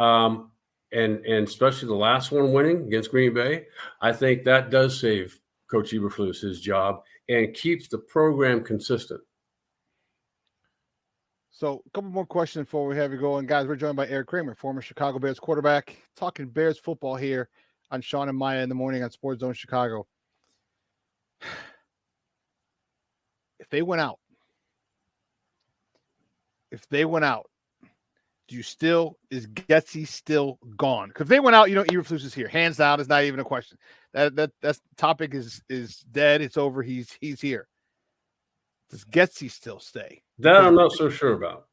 and especially the last one winning against Green Bay, I think that does save Coach Eberflus his job and keeps the program consistent. So a couple more questions before we have you going. Guys, we're joined by Erik Kramer, former Chicago Bears quarterback, talking Bears football here on Shawn and Maya in the morning on Sports Zone Chicago. If they went out, is Getsy still gone? Because if they went out, Eberflus is here. Hands down, it's not even a question. That's topic is dead. It's over. He's here. Does Getsy still stay? That I'm not so sure about.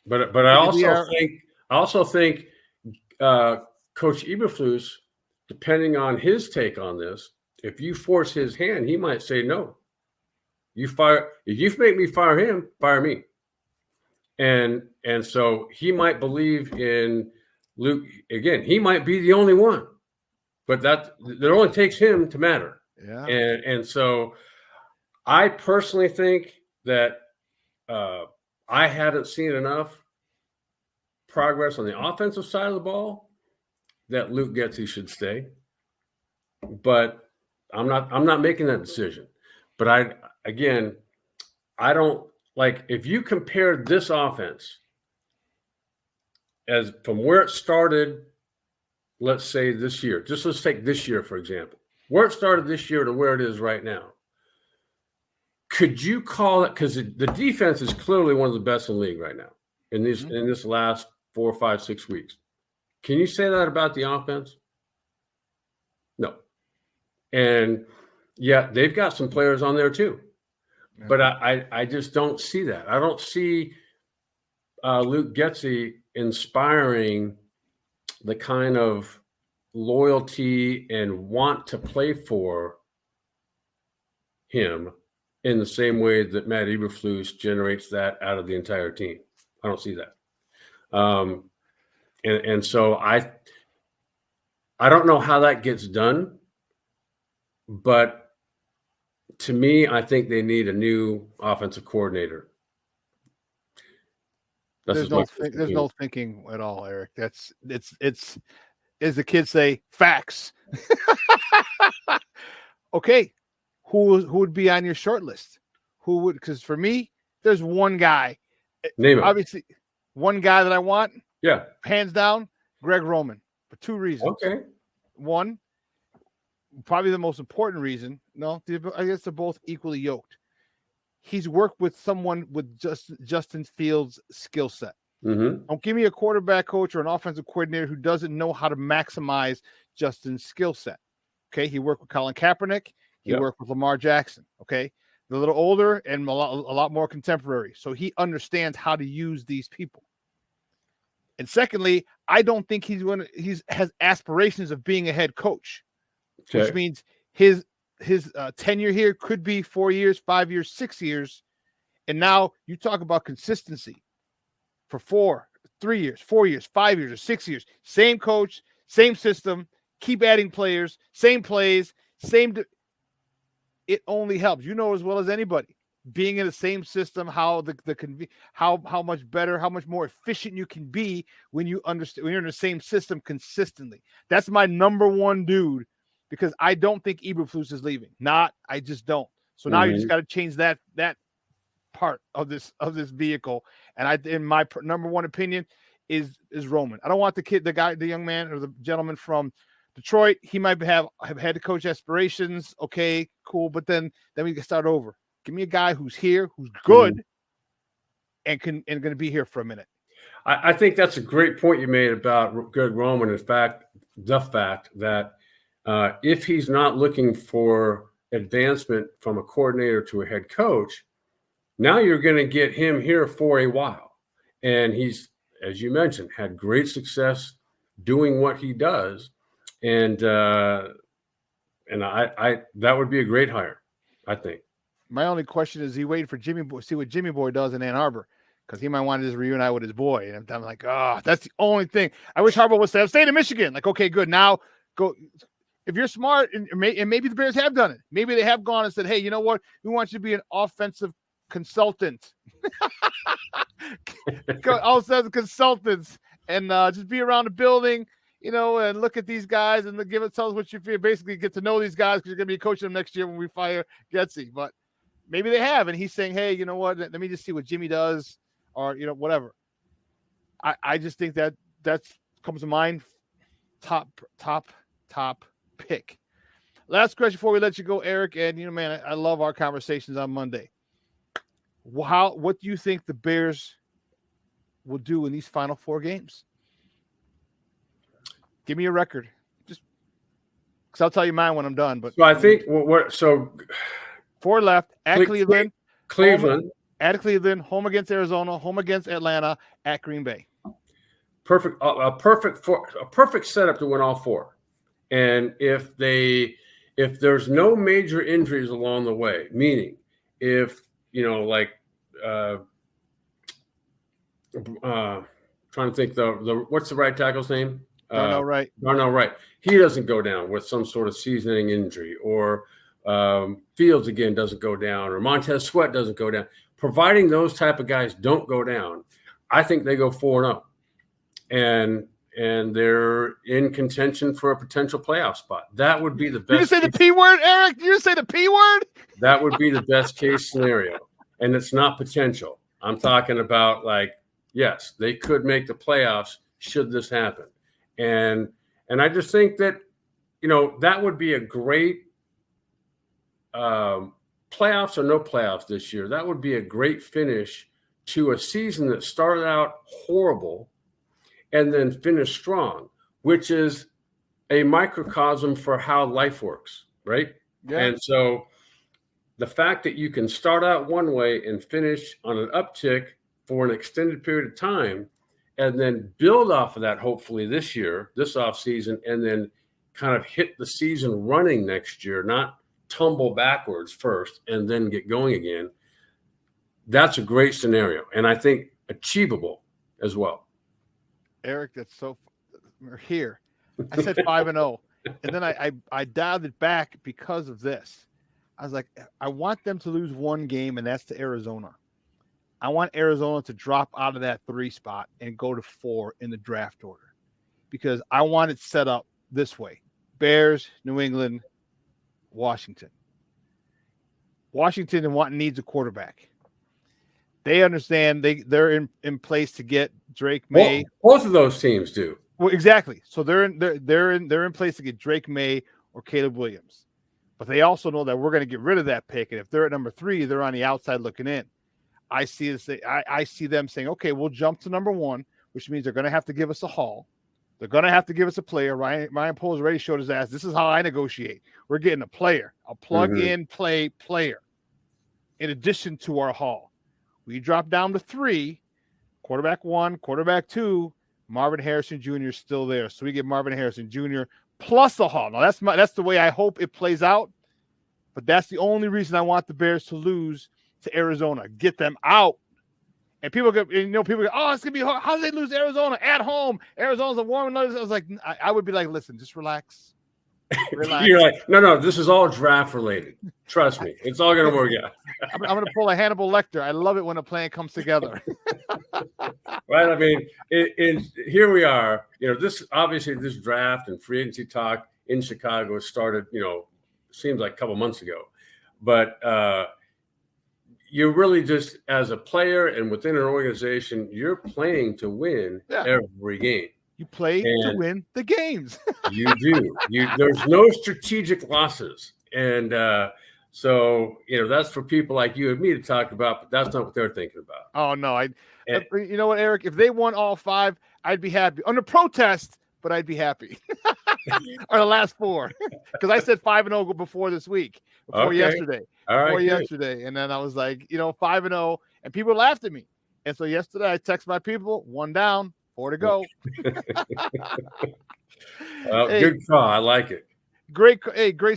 But I also think Coach Eberflus, depending on his take on this, if you force his hand, he might say no. If you make me fire him, fire me. And so he might believe in Luke again. He might be the only one, but that only takes him to matter. Yeah. And so I personally think that I hadn't seen enough progress on the offensive side of the ball that Luke Getsy should stay. But I'm not making that decision. But I don't like, if you compare this offense as from where it started, let's say this year, let's take this year, for example, where it started this year to where it is right now. Could you call it, because the defense is clearly one of the best in the league right now in this last 4, 5, 6 weeks. Can you say that about the offense? No. And yeah, they've got some players on there too. But I just don't see that. I don't see Luke Getsy inspiring the kind of loyalty and want to play for him in the same way that Matt Eberflus generates that out of the entire team. I don't see that. And so I don't know how that gets done, but to me, I think they need a new offensive coordinator. There's no thinking at all, Erik. It's as the kids say, facts. Okay, who would be on your short list? Who would? Because for me, there's one guy. Name it. Obviously, one guy that I want. Yeah, hands down, Greg Roman, for 2 reasons. Okay, one, probably the most important reason. No, I guess they're both equally yoked. He's worked with someone with Justin Fields' skill set. Mm-hmm. Don't give me a quarterback coach or an offensive coordinator who doesn't know how to maximize Justin's skill set. Okay, he worked with Colin Kaepernick. He worked with Lamar Jackson. Okay, they're a little older and a lot more contemporary. So he understands how to use these people. And secondly, I don't think he has aspirations of being a head coach, which means his tenure here could be 4 years, 5 years, 6 years. And now you talk about consistency for 3 years, 4 years, 5 years, or 6 years. Same coach, same system, keep adding players, same plays, it only helps. You know as well as anybody, being in the same system, how how much better, how much more efficient you can be when you understand, when you're in the same system consistently. That's my number one dude, because I don't think Eberflus is leaving. I just don't. So now you just got to change that part of this vehicle. And in my number one opinion is Roman. I don't want the young man or the gentleman from Detroit. He might have head coach aspirations. Okay, cool. But then we can start over. Give me a guy who's here, who's good, and going to be here for a minute. I think that's a great point you made about Greg Roman. In fact, the fact that if he's not looking for advancement from a coordinator to a head coach, now you're going to get him here for a while. And he's, as you mentioned, had great success doing what he does. And I that would be a great hire, I think. My only question is, he waiting for Jimmy Boy, see what Jimmy Boy does in Ann Arbor, because he might want to just reunite with his boy. And I'm like, that's the only thing. I wish Harbaugh would say, I'm staying in Michigan. Like, okay, good. Now go. If you're smart, and maybe the Bears have done it. Maybe they have gone and said, hey, you know what? We want you to be an offensive consultant. Offensive consultants, and just be around the building, and look at these guys and tell us what you feel. Basically, get to know these guys, because you're going to be coaching them next year when we fire Getsy. But maybe they have, and he's saying, hey, you know what? Let me just see what Jimmy does, or whatever. I just think that comes to mind. Top pick. Last question before we let you go, Erik. And man, I love our conversations on Monday. What do you think the Bears will do in these final 4 games? Give me a record, just because I'll tell you mine when I'm done. But so I think 4 left at Cleveland, at Cleveland, home against Arizona, home against Atlanta, at Green Bay. Perfect, a perfect setup to win all 4. And if there's no major injuries along the way, meaning if trying to think the what's the right tackle's name? Darnell Wright. Darnell Wright. He doesn't go down with some sort of season-ending injury, or Fields again doesn't go down, or Montez Sweat doesn't go down. Providing those type of guys don't go down, I think they go 4-0, and they're in contention for a potential playoff spot. That would be the best. Did you say the P word, Erik? Did you say the P word? That would be the best case scenario, and it's not potential. I'm talking about yes, they could make the playoffs should this happen. And I just think that, that would be a great playoffs or no playoffs this year. That would be a great finish to a season that started out horrible and then finished strong, which is a microcosm for how life works, right? Yeah. And so the fact that you can start out one way and finish on an uptick for an extended period of time, and then build off of that, hopefully this year, this offseason, and then kind of hit the season running next year, not tumble backwards first and then get going again. That's a great scenario, and I think achievable as well. Erik, we're here. I said 5-0, and then I dialed it back because of this. I was like, I want them to lose 1 game, and that's to Arizona. I want Arizona to drop out of that 3 spot and go to 4 in the draft order, because I want it set up this way: Bears, New England, Washington. Washington needs a quarterback. They understand they're in place to get Drake May. Both of those teams do. Well, exactly. So they're in place to get Drake May or Caleb Williams, but they also know that we're going to get rid of that pick, and if they're at number 3, they're on the outside looking in. I see them saying, okay, we'll jump to number 1, which means they're going to have to give us a haul. They're going to have to give us a player. Ryan Poles already showed his ass. This is how I negotiate. We're getting a player, a plug-in play player, in addition to our haul. We drop down to 3, quarterback 1, quarterback 2. Marvin Harrison Jr. is still there, so we get Marvin Harrison Jr. plus a haul. Now that's the way I hope it plays out, but that's the only reason I want the Bears to lose to Arizona. Get them out. And people go, oh, it's gonna be hard. How do they lose Arizona at home? Arizona's a warm. I was like, I would be like, listen, just relax. You're like, no, this is all draft related. Trust me, it's all gonna work out. I'm gonna pull a Hannibal Lecter. I love it when a plan comes together. Right. I mean, here we are. This draft and free agency talk in Chicago started. Seems like a couple months ago, but you're really just, as a player and within an organization, you're playing to win every game. You play to win the games. You do. There's no strategic losses. And so, that's for people like you and me to talk about, but that's not what they're thinking about. Oh, no. You know what, Erik? If they won all 5, I'd be happy. Under protest, but I'd be happy. Or the last 4. Because I said 5-0 before this week. Before yesterday. All right. Before yesterday. And then I was like, 5-0. And people laughed at me. And so yesterday I texted my people, 1 down, 4 to go. Good call. I like it. Great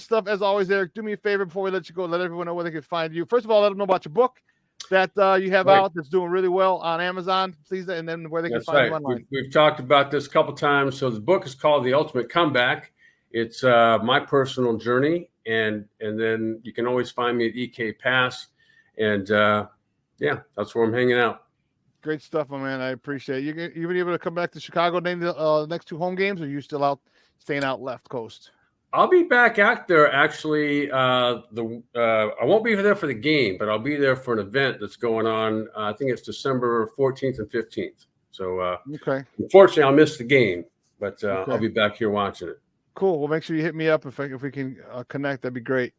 stuff as always, Erik. Do me a favor before we let you go. Let everyone know where they can find you. First of all, let them know about your book that you have out that's doing really well on Amazon, please, and then where they can find you online. We've talked about this a couple times. So the book is called The Ultimate Comeback. It's my personal journey, and then you can always find me at EK Pass, and that's where I'm hanging out. Great stuff, my man. I appreciate it. You been able to come back to Chicago during the next 2 home games, or are you still staying out left coast? I'll be back out there actually. I won't be there for the game, but I'll be there for an event that's going on. I think it's December 14th and 15th. So okay. Unfortunately, I'll miss the game, but Okay. I'll be back here watching it. Cool. Well, make sure you hit me up if we can connect. That'd be great.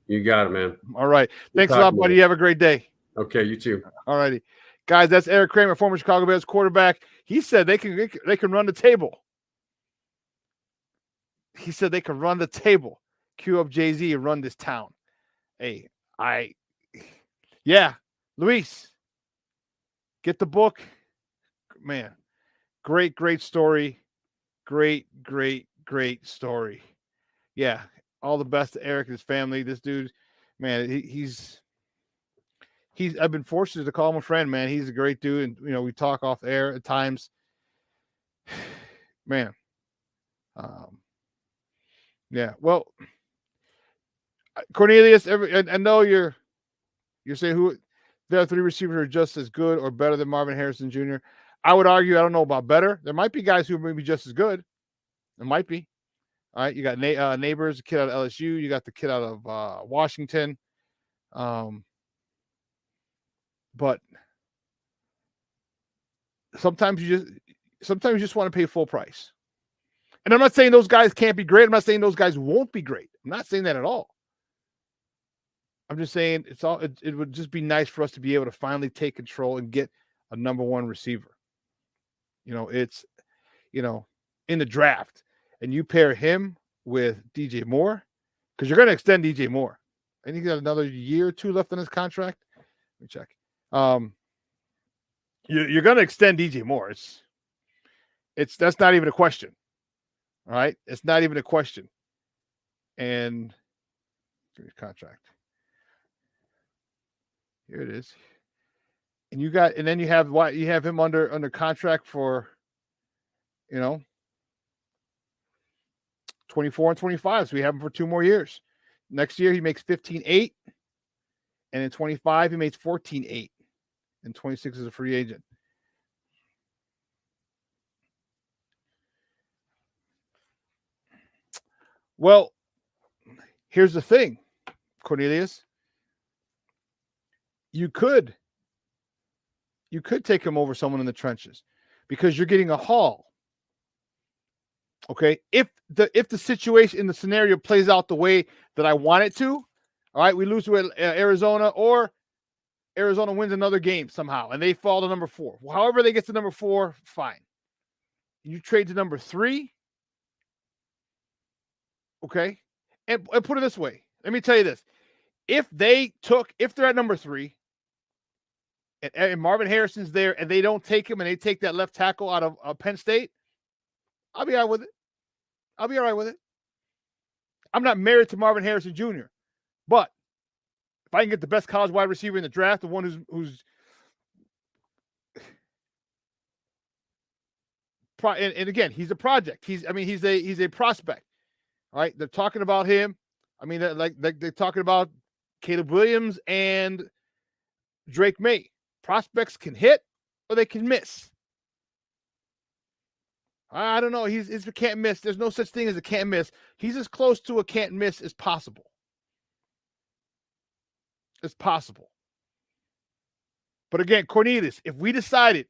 You got it, man. All right. Thanks a lot, buddy. You have a great day. Okay, you too. All righty. Guys, that's Erik Kramer, former Chicago Bears quarterback. He said they can run the table. He said they can run the table. Cue up Jay-Z and run this town. Hey, Luis, get the book. Man, great story. Great story. Yeah, all the best to Erik and his family. This dude, man, he's I've been fortunate to call him a friend, man. He's a great dude, and we talk off air at times. Man, yeah. Well, Cornelius, I know you're saying who the other three receivers are just as good or better than Marvin Harrison Jr. I would argue I don't know about better. There might be guys who may be just as good. There might be. All right, you got Neighbors, the kid out of LSU. You got the kid out of Washington. But sometimes you just want to pay full price. And I'm not saying those guys can't be great. I'm not saying those guys won't be great. I'm not saying that at all. I'm just saying it would just be nice for us to be able to finally take control and get a number one receiver. It's in the draft, and you pair him with DJ Moore, because you're going to extend DJ Moore. I think he's got another year or two left on his contract. Let me check. You're going to extend DJ Moore. That's not even a question. All right, it's not even a question. And contract. Here it is. And then you have him under contract for 24 and 25. So we have him for 2 more years. Next year he makes 15.8, and in 25 he makes 14.8, and 26 is a free agent. Well, here's the thing, Cornelius. You could take him over someone in the trenches because you're getting a haul. Okay, if the situation in the scenario plays out the way that I want it to, all right, we lose to Arizona, or Arizona wins another game somehow and they fall to number 4. However they get to number 4, fine. You trade to number 3. Okay, and put it this way. Let me tell you this: if they're at number 3, and Marvin Harrison's there, and they don't take him, and they take that left tackle out of Penn State, I'll be all right with it. I'm not married to Marvin Harrison Jr., but if I can get the best college wide receiver in the draft, the one who's and again, he's a project. He's a prospect. All right, they're talking about him. I mean, they're talking about Caleb Williams and Drake May. Prospects can hit or they can miss. I don't know. He's a can't miss. There's no such thing as a can't miss. He's as close to a can't miss as possible. It's possible. But again, Cornelius, if we decided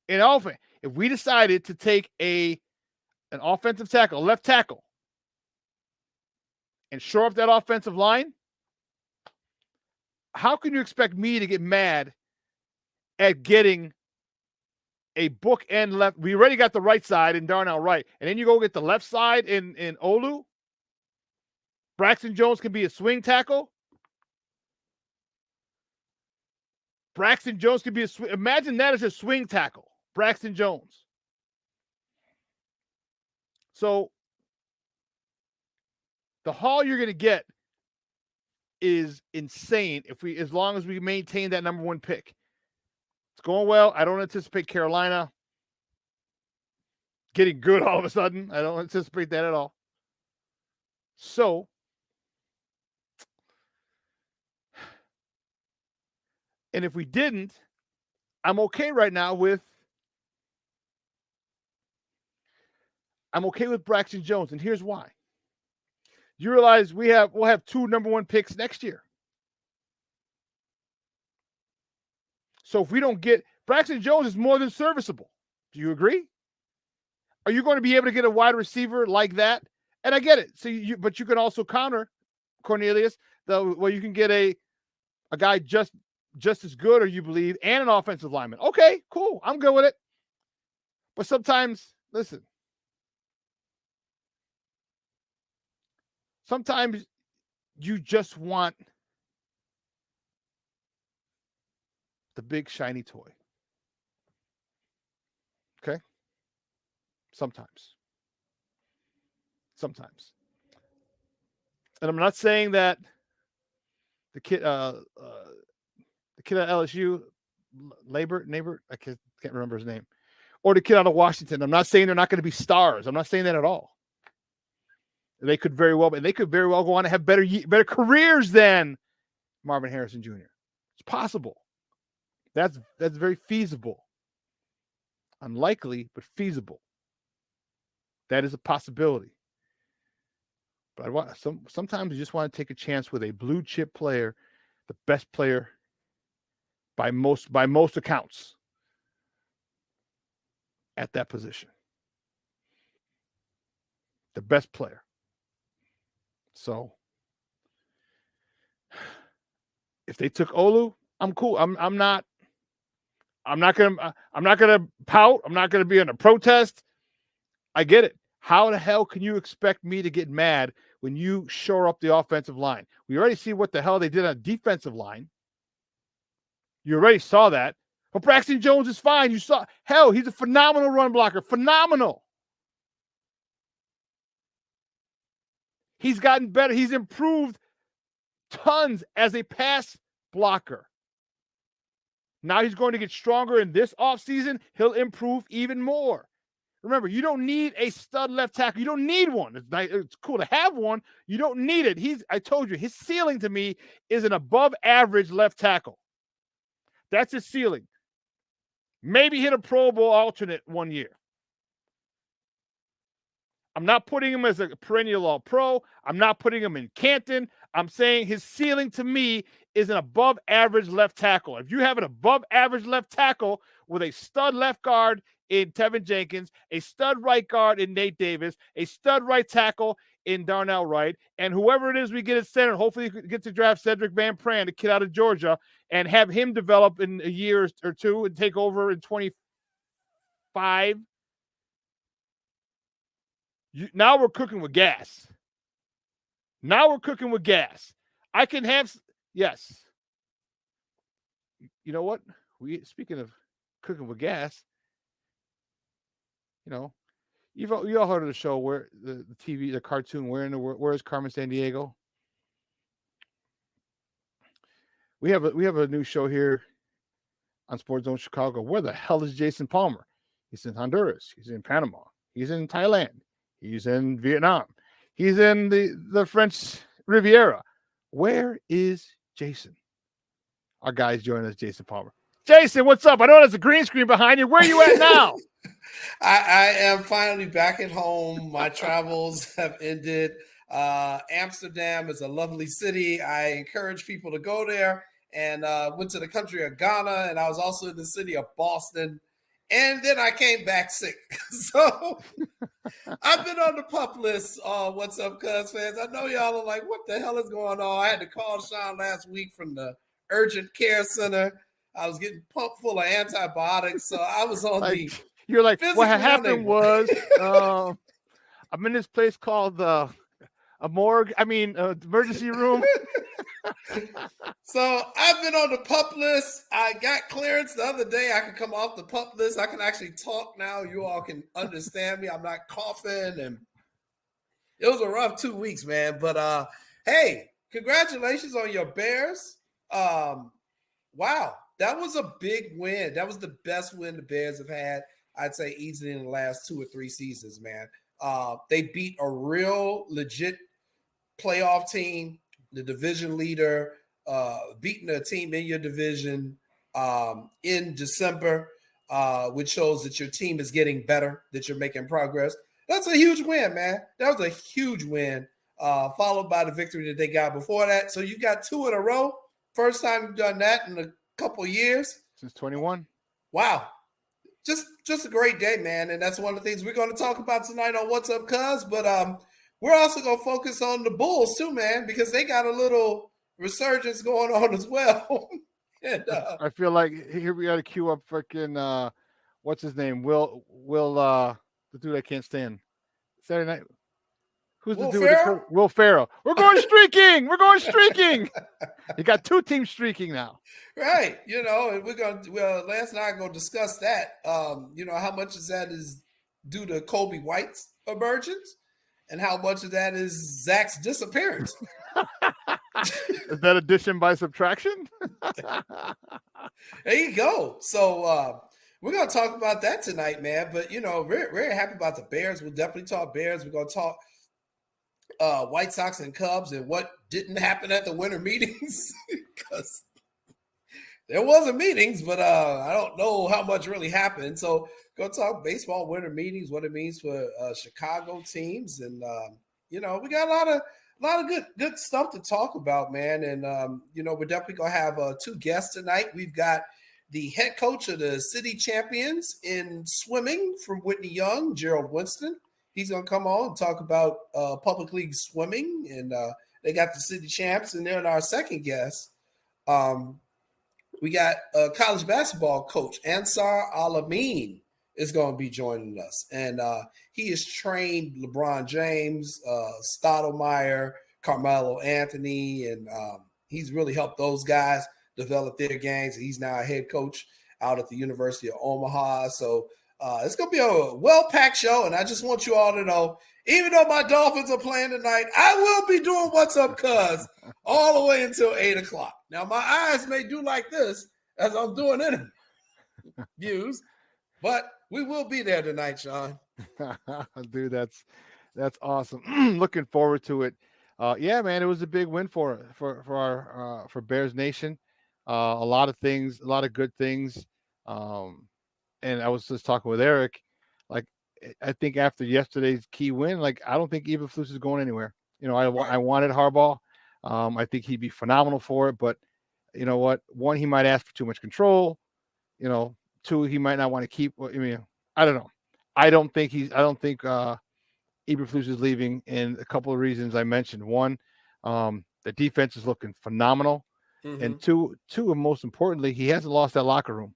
to take an offensive tackle, a left tackle, and shore up that offensive line, how can you expect me to get mad at getting a bookend left? We already got the right side in Darnell Wright, and then you go get the left side in Olu. Braxton Jones can be a swing tackle. Braxton Jones could be imagine that as a swing tackle, Braxton Jones. So the haul you're going to get is insane as long as we maintain that number 1 pick. It's going well. I don't anticipate Carolina getting good all of a sudden. I don't anticipate that at all. So, and if we didn't, I'm okay right now with Braxton Jones, and here's why. You realize we'll have 2 number 1 picks next year. So if we don't get Braxton Jones is more than serviceable. Do you agree? Are you going to be able to get a wide receiver like that? And I get it. So but you can also counter Cornelius. You can get a guy just as good, or you believe, and an offensive lineman. Okay, cool. I'm good with it. But sometimes, listen. Sometimes you just want the big shiny toy. Okay? Sometimes. And I'm not saying that the kid at LSU, neighbor, I can't remember his name, or the kid out of Washington. I'm not saying they're not going to be stars. I'm not saying that at all. They could very well go on to have better careers than Marvin Harrison Jr. It's possible. That's very feasible. Unlikely, but feasible. That is a possibility. But sometimes you just want to take a chance with a blue chip player, the best player by most accounts at that position. The best player. So if they took Olu, I'm cool. I'm not gonna pout. I'm not gonna be in a protest. I get it. How the hell can you expect me to get mad when you shore up the offensive line? We already see what the hell they did on defensive line. You already saw that. But Braxton Jones is fine. You saw, hell, he's a phenomenal run blocker. Phenomenal. He's gotten better. He's improved tons as a pass blocker. Now he's going to get stronger in this offseason. He'll improve even more. Remember, you don't need a stud left tackle. You don't need one. It's cool to have one. You don't need it. I told you, his ceiling to me is an above average left tackle. That's his ceiling. Maybe hit a Pro Bowl alternate one year. I'm not putting him as a perennial All-Pro. I'm not putting him in Canton. I'm saying his ceiling to me is an above average left tackle. If you have an above average left tackle with a stud left guard in Tevin Jenkins, a stud right guard in Nate Davis, a stud right tackle in Darnell Wright, and whoever it is we get at center, hopefully we get to draft Cedric Van Pran, the kid out of Georgia, and have him develop in a year or two and take over in 25. Now we're cooking with gas. I can have, yes. You know what? Speaking of cooking with gas, you all heard of the show where the TV, the cartoon, where is Carmen Sandiego? We have a new show here on Sports Zone Chicago. Where the hell is Jason Palmer? He's in Honduras. He's in Panama. He's in Thailand. He's in Vietnam. He's in the French Riviera. Where is Jason? Our guy's joining us, Jason Palmer. Jason, what's up? I know there's a green screen behind you. Where are you at now? I am finally back at home. My travels have ended. Amsterdam is a lovely city. I encourage people to go there, and went to the country of Ghana, and I was also in the city of Boston. And then I came back sick. So I've been on the pup list. What's up, Cubs fans? I know y'all are like, what the hell is going on? I had to call Shawn last week from the urgent care center. I was getting pumped full of antibiotics. So I was on You're like, what happened was I'm in this place called a morgue. Emergency room. So I've been on the pup list. I got clearance the other day. I can come off the pup list. I can actually talk now. You all can understand me. I'm not coughing, and it was a rough 2 weeks, man. But hey, congratulations on your Bears. Wow, that was a big win. That was the best win the Bears have had, I'd say, easily in the last 2 or 3 seasons, man. They beat a real legit playoff team, the division leader, beating a team in your division in December, which shows that your team is getting better, that you're making progress. That's a huge win, man. That was a huge win followed by the victory that they got before that. So you got 2 in a row. First time you've done that in a couple of years. Since 21. Wow. Just a great day, man. And that's one of the things we're going to talk about tonight on What's Up, Cuz. But we're also going to focus on the Bulls too, man, because they got a little resurgence going on as well. And, I feel like here we got to queue up freaking what's his name? Will the dude I can't stand. Saturday night. Who's Will the dude? Ferrell? Will Ferrell. We're going streaking. We're going streaking. You got 2 teams streaking now. Right. And we're going to, Lance and I are going to discuss that. How much of that is due to Kobe White's emergence and how much of that is Zach's disappearance. Is that addition by subtraction? There you go. So we're going to talk about that tonight, man. But, we're very happy about the Bears. We'll definitely talk Bears. We're going to talk White Sox and Cubs and what didn't happen at the winter meetings because there wasn't meetings, but I don't know how much really happened. So go talk baseball winter meetings, what it means for Chicago teams, and we got a lot of good stuff to talk about, man. And we're definitely gonna have 2 guests tonight. We've got the head coach of the city champions in swimming from Whitney Young, Gerald Winston. He's going to come on and talk about public league swimming, and they got the city champs. And then our second guest, we got a college basketball coach, Ansar Al-Amin, is going to be joining us. And he has trained LeBron James, Stoudemire, Carmelo Anthony, and he's really helped those guys develop their games. He's now a head coach out at the University of Omaha. So it's going to be a well-packed show, and I just want you all to know, even though my Dolphins are playing tonight, I will be doing What's Up, Cuz all the way until 8 o'clock. Now, my eyes may do like this as I'm doing interviews, but we will be there tonight, Shawn. Dude, that's awesome. Looking forward to it. Yeah, man, it was a big win for our for Bears Nation. A lot of things, a lot of good things. And I was just talking with Erik, like, I think after yesterday's key win, like, I don't think Eberflus is going anywhere. I wanted Harbaugh. I think he'd be phenomenal for it, but you know what? 1, he might ask for too much control. 2, he might not want to keep. I mean, I don't know. I don't think Eberflus is leaving, and a couple of reasons I mentioned. 1, the defense is looking phenomenal, and 2, and most importantly, he hasn't lost that locker room.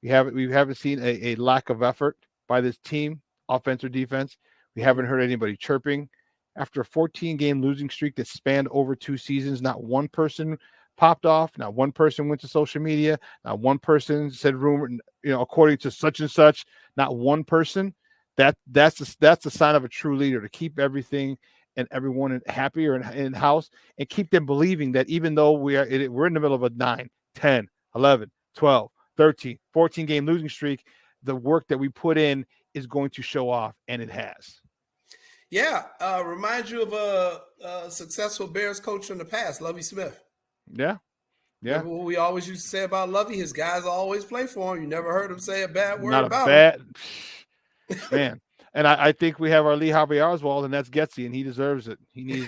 We haven't seen a lack of effort by this team, offense or defense. We haven't heard anybody chirping. After a 14-game losing streak that spanned over 2 seasons, not one person popped off. Not one person went to social media. Not one person said rumor, according to such and such. Not one person. That's the sign of a true leader, to keep everything and everyone happy or in house, and keep them believing that even though we're in the middle of a 9, 10, 11, 12, 13, 14-game losing streak, the work that we put in is going to show off, and it has. Yeah, remind you of a successful Bears coach from the past, Lovie Smith. Yeah. Remember what we always used to say about Lovie? His guys always play for him. You never heard him say a bad word about him. Man. And I think we have our Lee Harvey Oswald, and that's Getsy, and he deserves it. He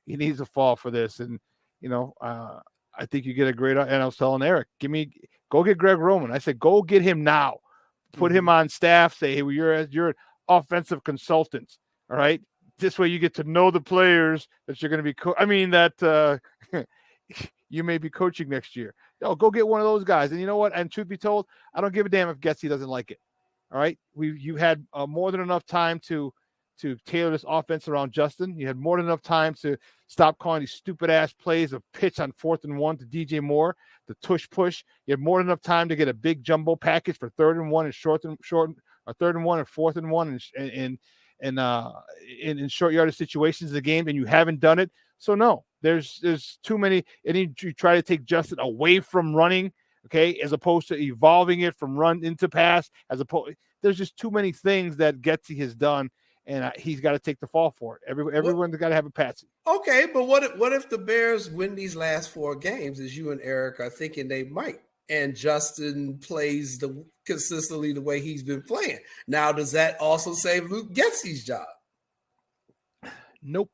needs a fall for this. And I think you get a great. And I was telling Erik, go get Greg Roman. I said, go get him now. Put him on staff. Say, hey, you're an offensive consultant. All right. This way you get to know the players that you're going to be. You may be coaching next year. No, go get one of those guys. And you know what? And truth be told, I don't give a damn if Getsy doesn't like it. All right. You had more than enough time to tailor this offense around Justin. You had more than enough time to stop calling these stupid ass plays of pitch on 4th and 1 to DJ Moore, the tush push. You had more than enough time to get a big jumbo package for 3rd and 1 and short, or 3rd and 1 and 4th and 1 in short yardage situations of the game, and you haven't done it. So no, there's too many. And you try to take Justin away from running, okay, as opposed to evolving it from run into pass. There's just too many things that Getsy has done, and he's got to take the fall for it. Everyone's got to have a patsy. Okay, but what if the Bears win these last 4 games, as you and Erik are thinking they might, and Justin plays consistently the way he's been playing? Now, does that also save Luke Getsy's job? Nope.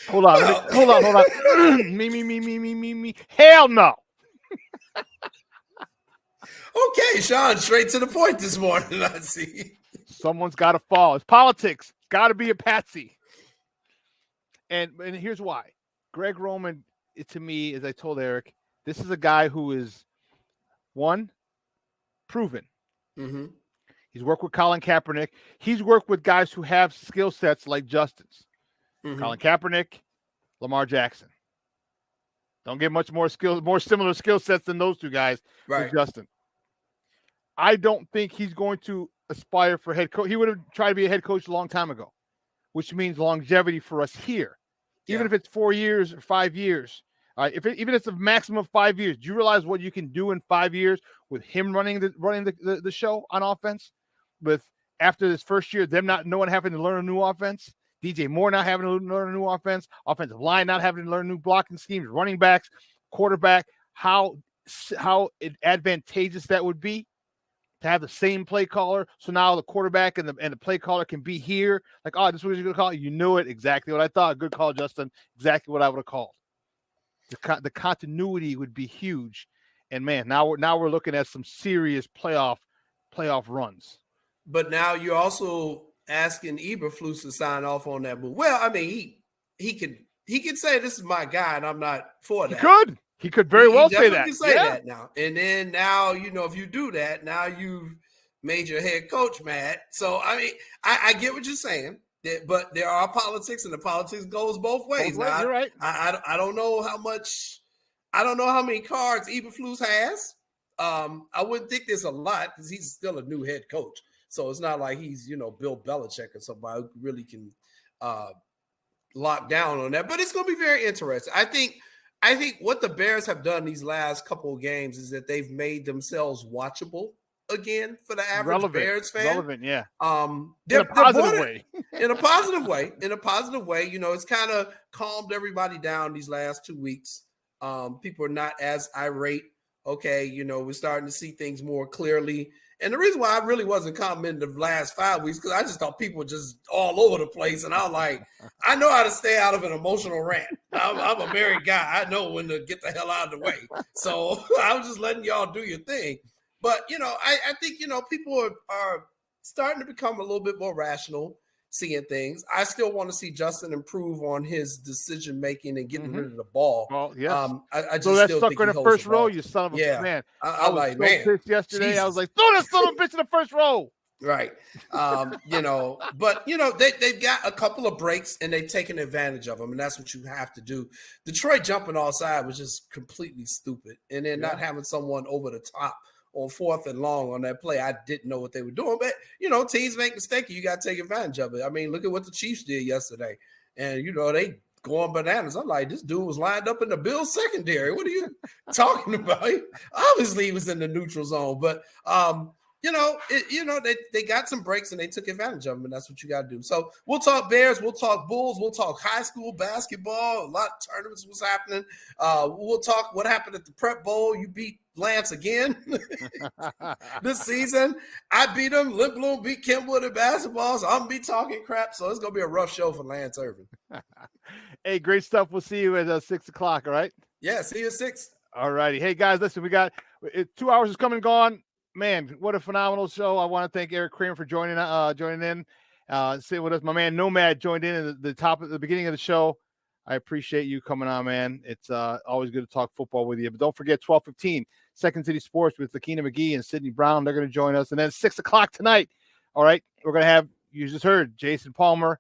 Hold on. Me. Hell no. Okay, Shawn, straight to the point this morning. I see. Someone's got to fall. It's politics. It's got to be a patsy. And here's why. Greg Roman, to me, as I told Erik, this is a guy who is, one, proven. Mm-hmm. He's worked with Colin Kaepernick. He's worked with guys who have skill sets like Justin's. Mm-hmm. Colin Kaepernick, Lamar Jackson. Don't get much more similar skill sets than those two guys with Justin. I don't think he's going to aspire for head coach. He would have tried to be a head coach a long time ago, which means longevity for us here. Even if it's 4 years or 5 years. Even if it's a maximum of 5 years, do you realize what you can do in 5 years with him running the show on offense? With after this first year, no one having to learn a new offense, DJ Moore not having to learn a new offense, offensive line not having to learn new blocking schemes, running backs, quarterback, how advantageous that would be to have the same play caller. So now the quarterback and the play caller can be here. Like, oh, this is what you're going to call it. You knew it. Exactly what I thought. Good call, Justin. Exactly what I would have called. The continuity would be huge. And man, now we're looking at some serious playoff runs. But now you're also asking Eberflus to sign off on that move. Well, I mean, he could say this is my guy, and I'm not for that. He could very well say that. He say that now. And then now, if you do that, now you've made your head coach mad. So, I mean, I get what you're saying, but there are politics, and the politics goes both ways. Now, you're right. I don't know how many cards Eberflus has. I wouldn't think there's a lot because he's still a new head coach. So it's not like he's, Bill Belichick or somebody who really can lock down on that. But it's going to be very interesting. I think what the Bears have done these last couple of games is that they've made themselves watchable again for the average Bears fan. Relevant, yeah. In a positive way. In a positive way. It's kind of calmed everybody down these last 2 weeks. People are not as irate. Okay, we're starting to see things more clearly. And the reason why I really wasn't commenting the last 5 weeks, because I just thought people were just all over the place. And I was like, I know how to stay out of an emotional rant. I'm a married guy. I know when to get the hell out of the way. So I was just letting y'all do your thing. But, I think, people are starting to become a little bit more rational, seeing things. I still want to see Justin improve on his decision-making and getting rid of the ball. Well, yes. I just so that still sucker think in the first row, you son of a man. I was like, so man, pissed yesterday. Jesus. I was like, throw that son of a bitch in the first row. Right. But they've got a couple of breaks and they've taken advantage of them. And that's what you have to do. Detroit jumping offside was just completely stupid. And then not having someone over the top on 4th and long on that play. I didn't know what they were doing, but teams make mistakes. You got to take advantage of it. I mean, look at what the Chiefs did yesterday. And, they going bananas. I'm like, this dude was lined up in the Bills secondary. What are you talking about? Obviously he was in the neutral zone, but they got some breaks and they took advantage of them, and that's what you got to do. So we'll talk Bears, we'll talk Bulls, we'll talk high school basketball. A lot of tournaments was happening. We'll talk what happened at the Prep Bowl. You beat Lance again this season. I beat him. Lindblom beat Kenwood in basketball, so I'm gonna be talking crap. So it's gonna be a rough show for Lance Irvin. Hey, great stuff. We'll see you at 6:00. All right. Yeah, see you at 6. All righty. Hey guys, listen, we got 2 hours is come and gone. Man, what a phenomenal show. I want to thank Erik Kramer for joining in. Sit with us. My man Nomad joined in at the beginning of the show. I appreciate you coming on, man. It's always good to talk football with you. But don't forget, 12:15, Second City Sports with Lakina McGee and Sidney Brown. They're going to join us. And then 6:00 tonight, all right, we're going to have, you just heard, Jason Palmer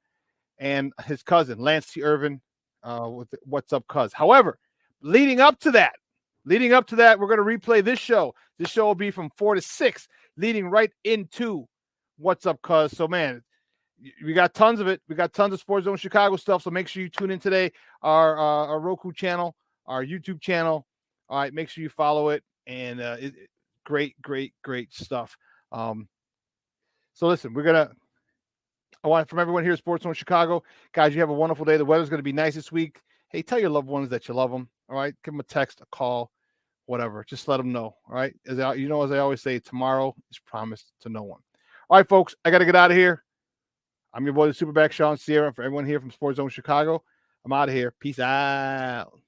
and his cousin, Lance T. Irvin, with What's Up, Cuz. However, leading up to that, we're going to replay this show. This show will be from 4 to 6, leading right into What's Up, Cuz. So, man, we got tons of it. We got tons of Sports Zone Chicago stuff. So make sure you tune in today. Our Roku channel, our YouTube channel. All right, make sure you follow it. And great stuff. So listen, I want from everyone here at Sports Zone Chicago, guys, you have a wonderful day. The weather's going to be nice this week. Hey, tell your loved ones that you love them. All right, give them a text, a call, whatever. Just let them know. All right, as I always say, tomorrow is promised to no one. All right, folks, I got to get out of here. I'm your boy, the Superback Shawn Sierra. For everyone here from Sports Zone Chicago, I'm out of here. Peace out.